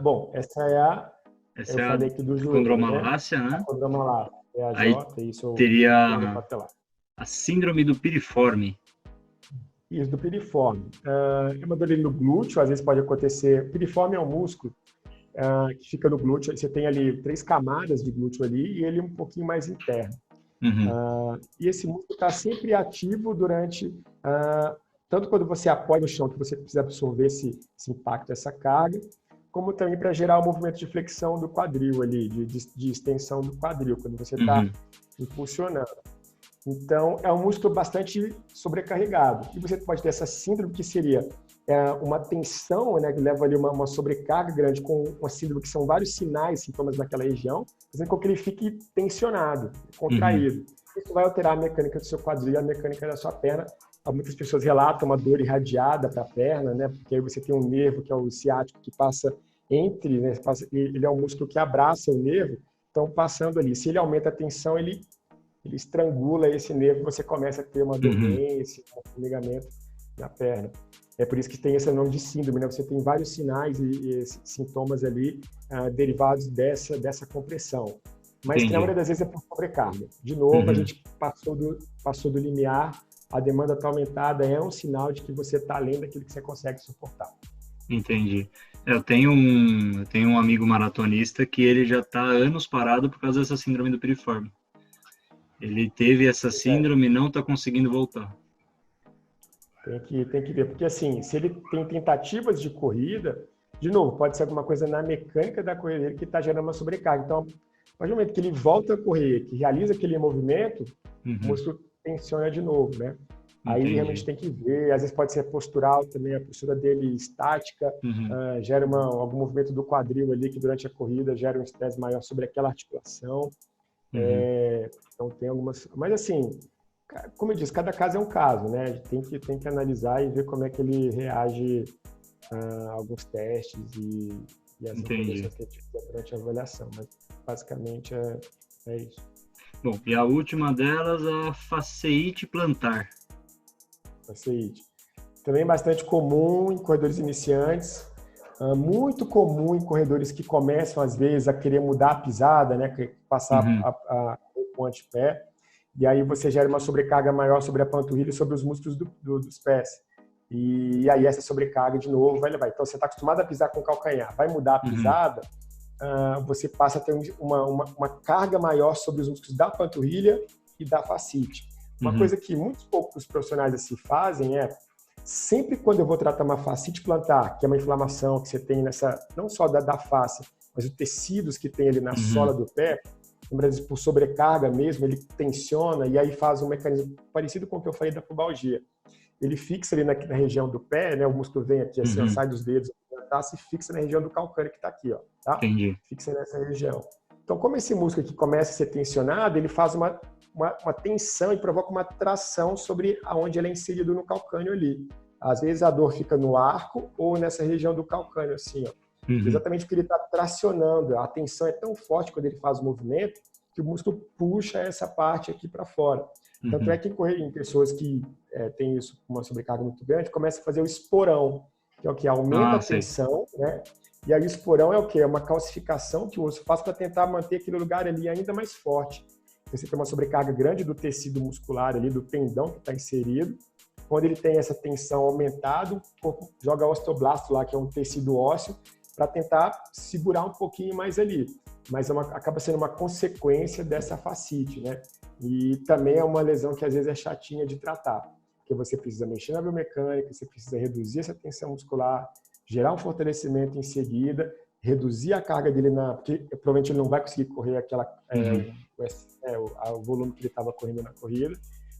Bom, essa é a Essa falei aqui do joelho, condromalácia, né? A condromalácia, é a Aí J, isso teria a síndrome do piriforme. Isso, do piriforme. É uma dor no glúteo, às vezes pode acontecer. Piriforme é um músculo que fica no glúteo. Você tem ali 3 camadas de glúteo ali e ele é um pouquinho mais interno. E esse músculo está sempre ativo durante... tanto quando você apoia no chão, que você precisa absorver esse impacto, essa carga, como também para gerar o movimento de flexão do quadril ali, de extensão do quadril, quando você está impulsionando. Então, é um músculo bastante sobrecarregado. E você pode ter essa síndrome que seria uma tensão, né, que leva ali uma sobrecarga grande com uma síndrome que são vários sinais, sintomas naquela região, fazendo com que ele fique tensionado, contraído. Isso vai alterar a mecânica do seu quadril e a mecânica da sua perna. Muitas pessoas relatam uma dor irradiada para a perna, né, porque aí você tem um nervo, que é o ciático, que passa entre, né, ele é um músculo que abraça o nervo, então passando ali. Se ele aumenta a tensão, ele estrangula esse nervo e você começa a ter uma dormência, um formigamento na perna. É por isso que tem esse nome de síndrome, né? Você tem vários sinais e sintomas ali derivados dessa compressão. Mas na maioria das vezes é por sobrecarga. De novo, a gente passou do limiar, a demanda está aumentada, é um sinal de que você está além daquilo que você consegue suportar. Entendi. Eu tenho um amigo maratonista que ele já está há anos parado por causa dessa síndrome do piriforme. Ele teve essa síndrome e não está conseguindo voltar. Tem que ver, porque assim, se ele tem tentativas de corrida, de novo, pode ser alguma coisa na mecânica da corrida dele que está gerando uma sobrecarga. Então, a partir do momento que ele volta a correr, que realiza aquele movimento, o músculo tensiona de novo, né? Aí realmente tem que ver, às vezes pode ser postural também, a postura dele estática, gera algum movimento do quadril ali que durante a corrida gera um estresse maior sobre aquela articulação. Então tem algumas... Mas assim, como eu disse, cada caso é um caso, né? A gente tem que analisar e ver como é que ele reage a alguns testes e as informações que a gente tem durante a avaliação. Mas basicamente é isso. Bom, e a última delas, a fasciite plantar. Fasciite. Também bastante comum em corredores iniciantes, muito comum em corredores que começam, às vezes, a querer mudar a pisada, né? Passar o antepé, e aí você gera uma sobrecarga maior sobre a panturrilha e sobre os músculos dos pés. E aí essa sobrecarga, de novo, vai levar. Então, você está acostumado a pisar com o calcanhar, vai mudar a pisada, você passa a ter uma carga maior sobre os músculos da panturrilha e da fascite. Uma coisa que muitos poucos profissionais assim fazem é, sempre quando eu vou tratar uma fascite plantar, que é uma inflamação que você tem não só da face, mas os tecidos que tem ali na sola do pé, por sobrecarga mesmo, ele tensiona e aí faz um mecanismo parecido com o que eu falei da pubalgia. Ele fixa ali na região do pé, né? O músculo vem aqui, assim, sai dos dedos, se fixa na região do calcâneo que está aqui, ó, tá? Entendi. Fixa nessa região. Então, como esse músculo aqui começa a ser tensionado, ele faz uma uma tensão e provoca uma tração sobre aonde ele é inserido no calcânio ali. Às vezes a dor fica no arco ou nessa região do calcânio, assim, ó. Exatamente porque ele está tracionando. A tensão é tão forte quando ele faz o movimento que o músculo puxa essa parte aqui para fora. Tanto é que em pessoas que têm isso com uma sobrecarga muito grande, começa a fazer o esporão, que é o que aumenta a tensão, né? E aí o esporão é o quê? É uma calcificação que o osso faz para tentar manter aquele lugar ali ainda mais forte. Você tem uma sobrecarga grande do tecido muscular ali, do tendão que está inserido. Quando ele tem essa tensão aumentada, o corpo joga osteoblasto lá, que é um tecido ósseo, para tentar segurar um pouquinho mais ali. Mas acaba sendo uma consequência dessa fascite, né? E também é uma lesão que às vezes é chatinha de tratar, porque você precisa mexer na biomecânica, você precisa reduzir essa tensão muscular, gerar um fortalecimento em seguida, reduzir a carga dele, porque provavelmente ele não vai conseguir correr o volume que ele estava correndo na corrida.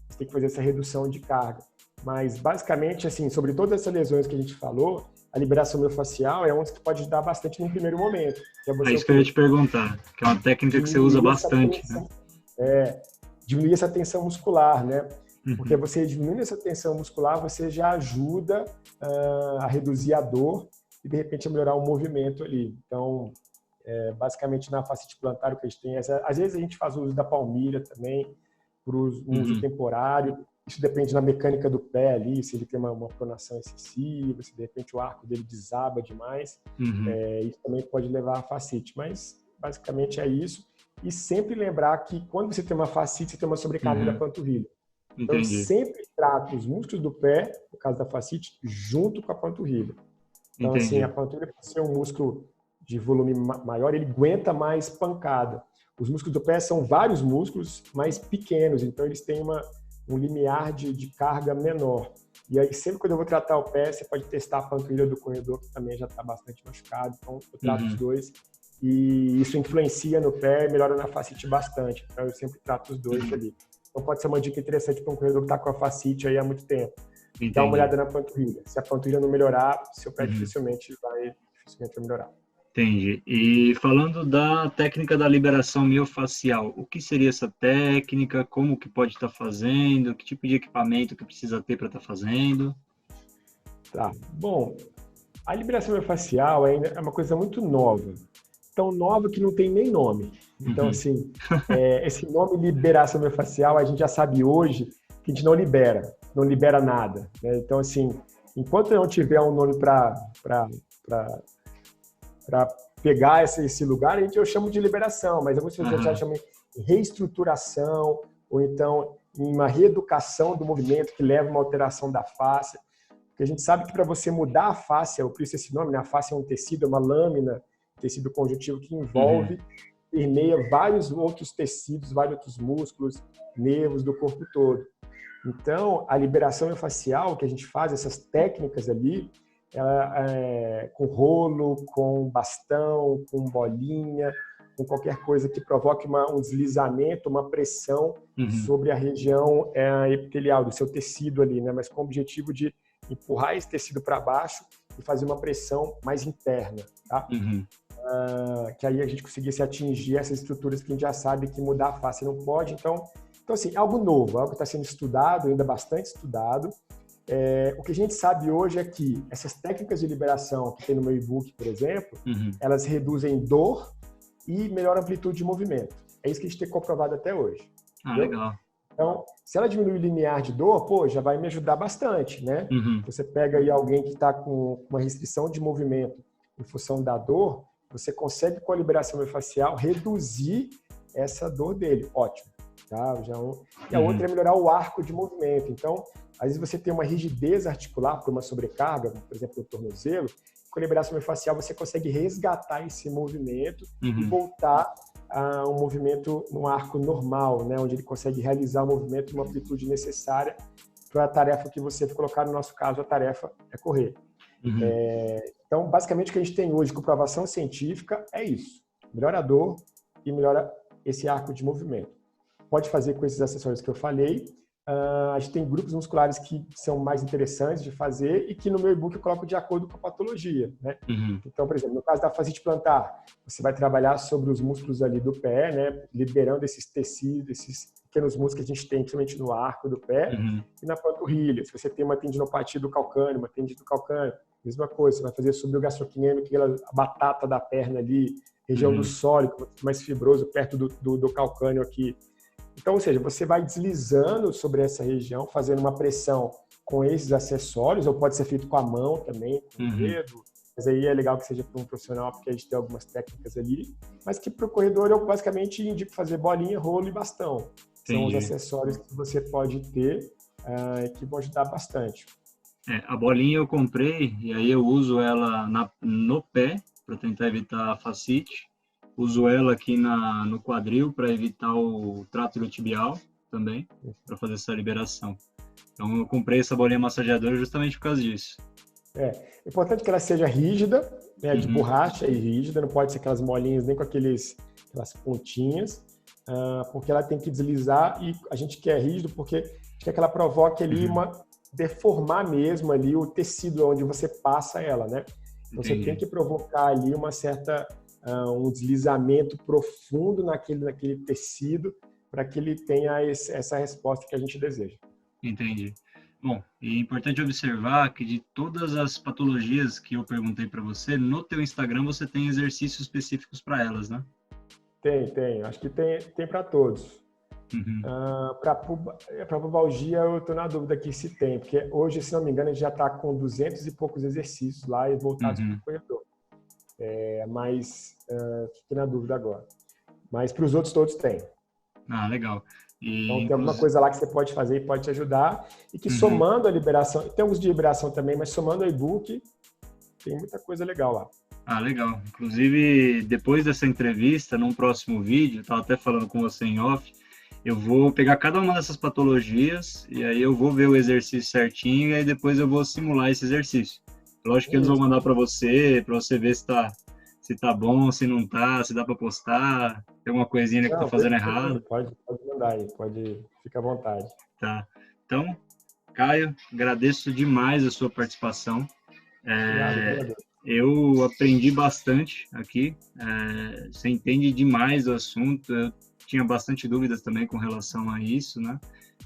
Você tem que fazer essa redução de carga. Mas, basicamente, assim, sobre todas essas lesões que a gente falou, a liberação miofascial é uma que pode ajudar bastante no primeiro momento. Que é isso que eu ia te perguntar, que é uma técnica que você usa bastante. Tensão, diminuir essa tensão muscular, né? Porque você diminuindo essa tensão muscular, você já ajuda a reduzir a dor e, de repente, a melhorar o movimento ali. Então, basicamente, na fascite plantar, o que a gente tem às vezes a gente faz uso da palmilha também, por uso temporário. Isso depende da mecânica do pé ali, se ele tem uma pronação excessiva, se de repente o arco dele desaba demais. Isso também pode levar a fascite. Mas, basicamente, é isso. E sempre lembrar que quando você tem uma fascite, você tem uma sobrecarga da panturrilha. Então, eu sempre trato os músculos do pé, no caso da fascite, junto com a panturrilha. Então, assim, a panturrilha, por ser um músculo de volume maior, ele aguenta mais pancada. Os músculos do pé são vários músculos, mais pequenos, então eles têm um limiar de carga menor. E aí, sempre quando eu vou tratar o pé, você pode testar a panturrilha do corredor, que também já está bastante machucado. Então, eu trato os dois. E isso influencia no pé e melhora na fascite bastante. Então, eu sempre trato os dois ali. Então, pode ser uma dica interessante para um corredor que está com a fascite aí há muito tempo. Dá uma olhada na panturrilha. Se a panturrilha não melhorar, seu pé dificilmente vai melhorar. Entendi. E falando da técnica da liberação miofascial, o que seria essa técnica? Como que pode estar fazendo? Que tipo de equipamento que precisa ter para estar fazendo? Tá. Bom, a liberação miofascial é uma coisa muito nova. Tão nova que não tem nem nome. Então, assim, esse nome liberação miofascial, a gente já sabe hoje que a gente não libera nada, né? Então, assim, enquanto não tiver um nome para pegar esse lugar, eu chamo de liberação, mas algumas pessoas já chamam de reestruturação, ou então uma reeducação do movimento que leva a uma alteração da face. Porque a gente sabe que para você mudar a face, por isso esse nome, né? A face é um tecido, é uma lâmina, tecido conjuntivo que envolve, permeia vários outros tecidos, vários outros músculos, nervos do corpo todo. Então, a liberação miofascial que a gente faz, essas técnicas ali, com rolo, com bastão, com bolinha, com qualquer coisa que provoque um deslizamento, uma pressão sobre a região epitelial do seu tecido ali, né? Mas com o objetivo de empurrar esse tecido para baixo e fazer uma pressão mais interna, tá? Que aí a gente conseguisse atingir essas estruturas que a gente já sabe que mudar a face não pode. Então assim, algo novo, algo que está sendo estudado, ainda bastante estudado. O que a gente sabe hoje é que essas técnicas de liberação que tem no meu e-book, por exemplo, elas reduzem dor e melhoram a amplitude de movimento. É isso que a gente tem comprovado até hoje. Legal. Então, se ela diminui o limiar de dor, já vai me ajudar bastante, né? Você pega aí alguém que está com uma restrição de movimento em função da dor, você consegue, com a liberação miofascial, reduzir essa dor dele. Ótimo. Tá? E a outra é melhorar o arco de movimento. Então, às vezes você tem uma rigidez articular por uma sobrecarga, por exemplo, no tornozelo, com a liberação miofascial você consegue resgatar esse movimento e voltar a um movimento no arco normal, né? Onde ele consegue realizar o movimento numa amplitude necessária para a tarefa que você colocar. No nosso caso, a tarefa é correr. Então, basicamente, o que a gente tem hoje, comprovação científica, é isso. Melhora a dor e melhora esse arco de movimento. Pode fazer com esses acessórios que eu falei. A gente tem grupos musculares que são mais interessantes de fazer e que no meu e-book eu coloco de acordo com a patologia, né? Então, por exemplo, no caso da fascite plantar, você vai trabalhar sobre os músculos ali do pé, né? Liberando esses tecidos, pequenos músculos que a gente tem, principalmente no arco do pé e na panturrilha. Se você tem uma tendinopatia do calcâneo, uma tendinite do calcâneo, mesma coisa, você vai fazer subiogastrocnêmico, aquela batata da perna ali, região do sólico, mais fibroso, perto do calcâneo aqui. Então, ou seja, você vai deslizando sobre essa região, fazendo uma pressão com esses acessórios, ou pode ser feito com a mão também, com o dedo. Mas aí é legal que seja para um profissional, porque a gente tem algumas técnicas ali. Mas que para o corredor eu basicamente indico fazer bolinha, rolo e bastão. São os acessórios que você pode ter que vão ajudar bastante. A bolinha eu comprei e aí eu uso ela no pé para tentar evitar a fascite. Uso ela aqui no quadril para evitar o trato iliotibial também, para fazer essa liberação. Então eu comprei essa bolinha massageadora justamente por causa disso. É importante que ela seja rígida, né, de borracha e rígida, não pode ser aquelas molinhas nem com aquelas pontinhas, porque ela tem que deslizar e a gente quer rígido porque a gente quer que ela provoque ali deformar mesmo ali o tecido onde você passa ela, né? Então você tem que provocar ali uma certa um deslizamento profundo naquele tecido para que ele tenha essa resposta que a gente deseja. Entendi. Bom, e é importante observar que de todas as patologias que eu perguntei para você, no teu Instagram você tem exercícios específicos para elas, né? Tem. Acho que tem para todos. Para pubalgia eu estou na dúvida aqui se tem, porque hoje, se não me engano, a gente já está com 200 e poucos exercícios lá e voltados para o corredor. Mas fiquei na dúvida agora. Mas para os outros todos tem. Ah, legal. Então tem alguma coisa lá que você pode fazer e pode te ajudar. E que somando a liberação, tem alguns de liberação também, mas somando o e-book, tem muita coisa legal lá. Ah, legal. Inclusive, depois dessa entrevista, num próximo vídeo, estava até falando com você em off, eu vou pegar cada uma dessas patologias e aí eu vou ver o exercício certinho e aí depois eu vou simular esse exercício. Lógico que eles vão mandar para você ver se tá bom, se não tá, se dá para postar, tem alguma coisinha que tá fazendo errado. Pode mandar aí, fica à vontade. Tá. Então, Caio, agradeço demais a sua participação. Eu aprendi bastante aqui, você entende demais do assunto, eu tinha bastante dúvidas também com relação a isso, né?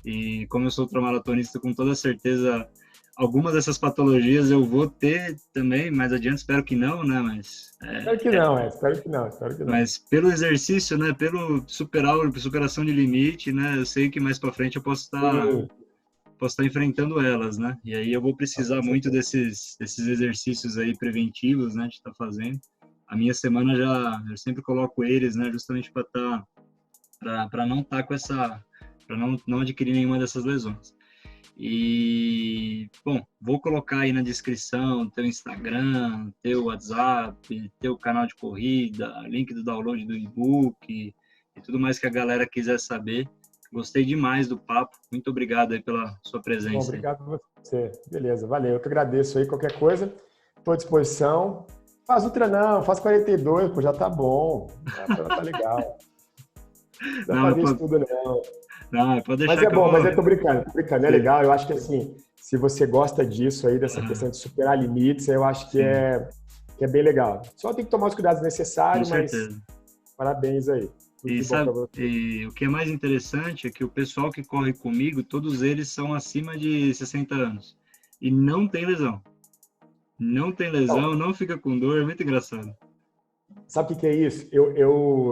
E como eu sou ultramaratonista, com toda certeza, algumas dessas patologias eu vou ter também, mais adiante, espero que não, né? Mas, espero que não. Mas pelo exercício, né? Pelo superação de limite, né? Eu sei que mais para frente eu posso estar enfrentando elas, né? E aí eu vou precisar muito desses exercícios aí preventivos, né? De estar fazendo. A minha semana eu sempre coloco eles, né? Justamente para não estar com para não adquirir nenhuma dessas lesões. E, bom, vou colocar aí na descrição teu Instagram, teu WhatsApp, teu canal de corrida, link do download do e-book e tudo mais que a galera quiser saber. Gostei demais do papo. Muito obrigado aí pela sua presença. Bom, obrigado a você. Beleza, valeu. Eu que agradeço aí. Qualquer coisa, estou à disposição. Faz ultra não, faz 42, pô, já tá bom. Já tá legal. Não precisa fazer isso tudo, não. Não, pode deixar. Mas é bom, mas eu tô brincando. É legal. Eu acho que, assim, se você gosta disso aí, dessa questão de superar limites, eu acho que é bem legal. Só tem que tomar os cuidados necessários, mas parabéns aí. E o que é mais interessante é que o pessoal que corre comigo, todos eles são acima de 60 anos. E não tem lesão. Não tem lesão, não fica com dor, é muito engraçado. Sabe o que é isso?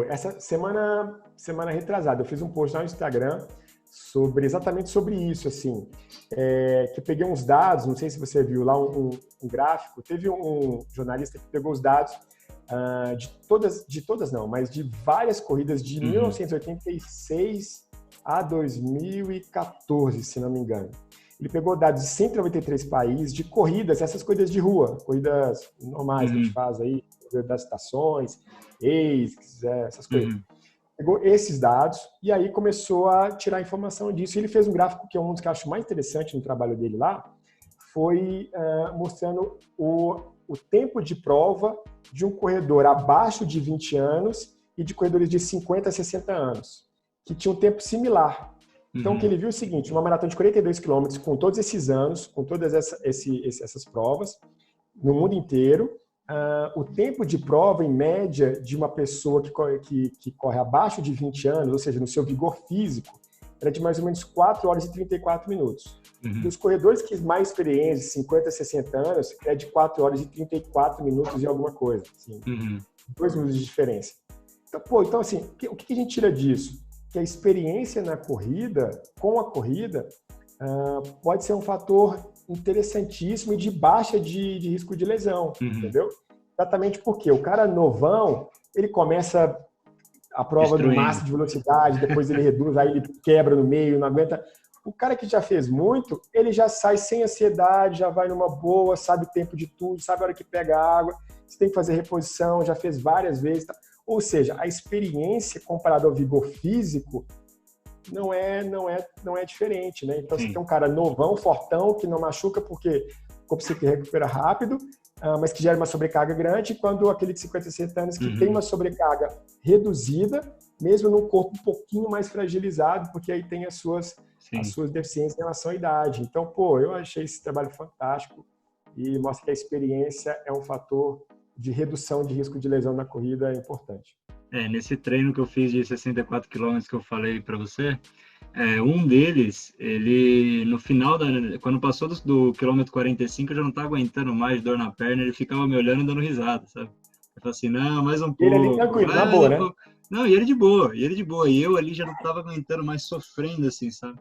Essa semana retrasada, eu fiz um post no Instagram exatamente sobre isso, assim, que eu peguei uns dados, não sei se você viu lá um gráfico, teve um jornalista que pegou os dados de todas não, mas de várias corridas de 1986 a 2014, se não me engano. Ele pegou dados de 193 países de corridas, essas corridas de rua, corridas normais que a gente faz aí, das estações, essas coisas. Pegou esses dados e aí começou a tirar informação disso. E ele fez um gráfico que é um dos que eu acho mais interessante no trabalho dele lá, foi mostrando o tempo de prova de um corredor abaixo de 20 anos e de corredores de 50 a 60 anos, que tinha um tempo similar. Então, o que ele viu é o seguinte, uma maratona de 42 quilômetros com todos esses anos, com todas essas provas, no mundo inteiro, o tempo de prova, em média, de uma pessoa que corre abaixo de 20 anos, ou seja, no seu vigor físico, era de mais ou menos 4 horas e 34 minutos. Uhum. E os corredores que mais experientes, 50, 60 anos, é de 4 horas e 34 minutos e alguma coisa. Assim, 2 minutos de diferença. Então assim, o que a gente tira disso? Que a experiência na corrida, com a corrida, pode ser um fator interessantíssimo e de baixa de risco de lesão, entendeu? Exatamente porque o cara novão, ele começa a prova no máximo de velocidade, depois ele reduz, aí ele quebra no meio, não aguenta. O cara que já fez muito, ele já sai sem ansiedade, já vai numa boa, sabe o tempo de tudo, sabe a hora que pega a água, você tem que fazer reposição, já fez várias vezes. Tá? Ou seja, a experiência comparada ao vigor físico não é diferente, né? Então, você tem um cara novão, fortão, que não machuca porque o corpo se recupera rápido, mas que gera uma sobrecarga grande, quando aquele de 50, 60 anos que tem uma sobrecarga reduzida, mesmo num corpo um pouquinho mais fragilizado, porque aí tem as suas deficiências em relação à idade. Então, eu achei esse trabalho fantástico e mostra que a experiência é um fator de redução de risco de lesão na corrida importante. Nesse treino que eu fiz de 64 km que eu falei para você, um deles, ele no final, quando passou do quilômetro 45, eu já não estava aguentando mais, dor na perna, ele ficava me olhando e dando risada, sabe? Eu falei assim, não, mais um pouco. Ele ali tranquilo, na boa, né? Não, e ele de boa. E eu ali já não estava aguentando mais, sofrendo assim, sabe?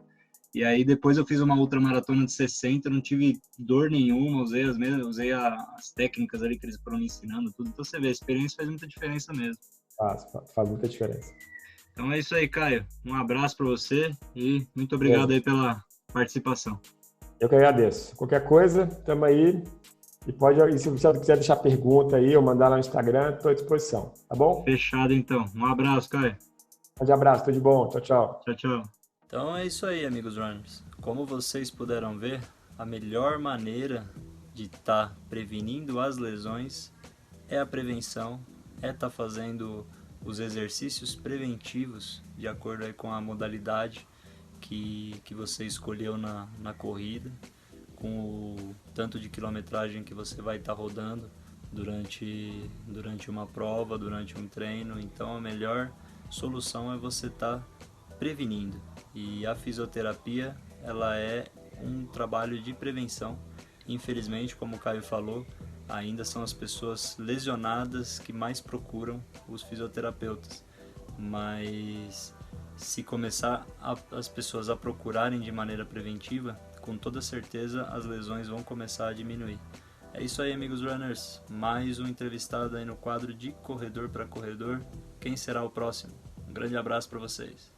E aí depois eu fiz uma ultramaratona de 60, não tive dor nenhuma, usei as técnicas ali que eles foram me ensinando, tudo. Então você vê, a experiência faz muita diferença mesmo. Faz muita diferença. Então é isso aí, Caio. Um abraço para você e muito obrigado aí pela participação. Eu que agradeço. Qualquer coisa, estamos aí. E se você quiser deixar pergunta aí ou mandar lá no Instagram, estou à disposição. Tá bom? Fechado, então. Um abraço, Caio. Um abraço, tudo de bom. Tchau, tchau. Tchau, tchau. Então é isso aí, amigos runners. Como vocês puderam ver, a melhor maneira de estar prevenindo as lesões é a prevenção, é estar fazendo os exercícios preventivos de acordo aí com a modalidade que você escolheu na corrida, com o tanto de quilometragem que você vai estar rodando durante uma prova, durante um treino. Então a melhor solução é você estar prevenindo. E a fisioterapia, ela é um trabalho de prevenção. Infelizmente, como o Caio falou, ainda são as pessoas lesionadas que mais procuram os fisioterapeutas. Mas se começar as pessoas a procurarem de maneira preventiva, com toda certeza as lesões vão começar a diminuir. É isso aí, amigos runners. Mais um entrevistado aí no quadro de Corredor para Corredor. Quem será o próximo? Um grande abraço para vocês.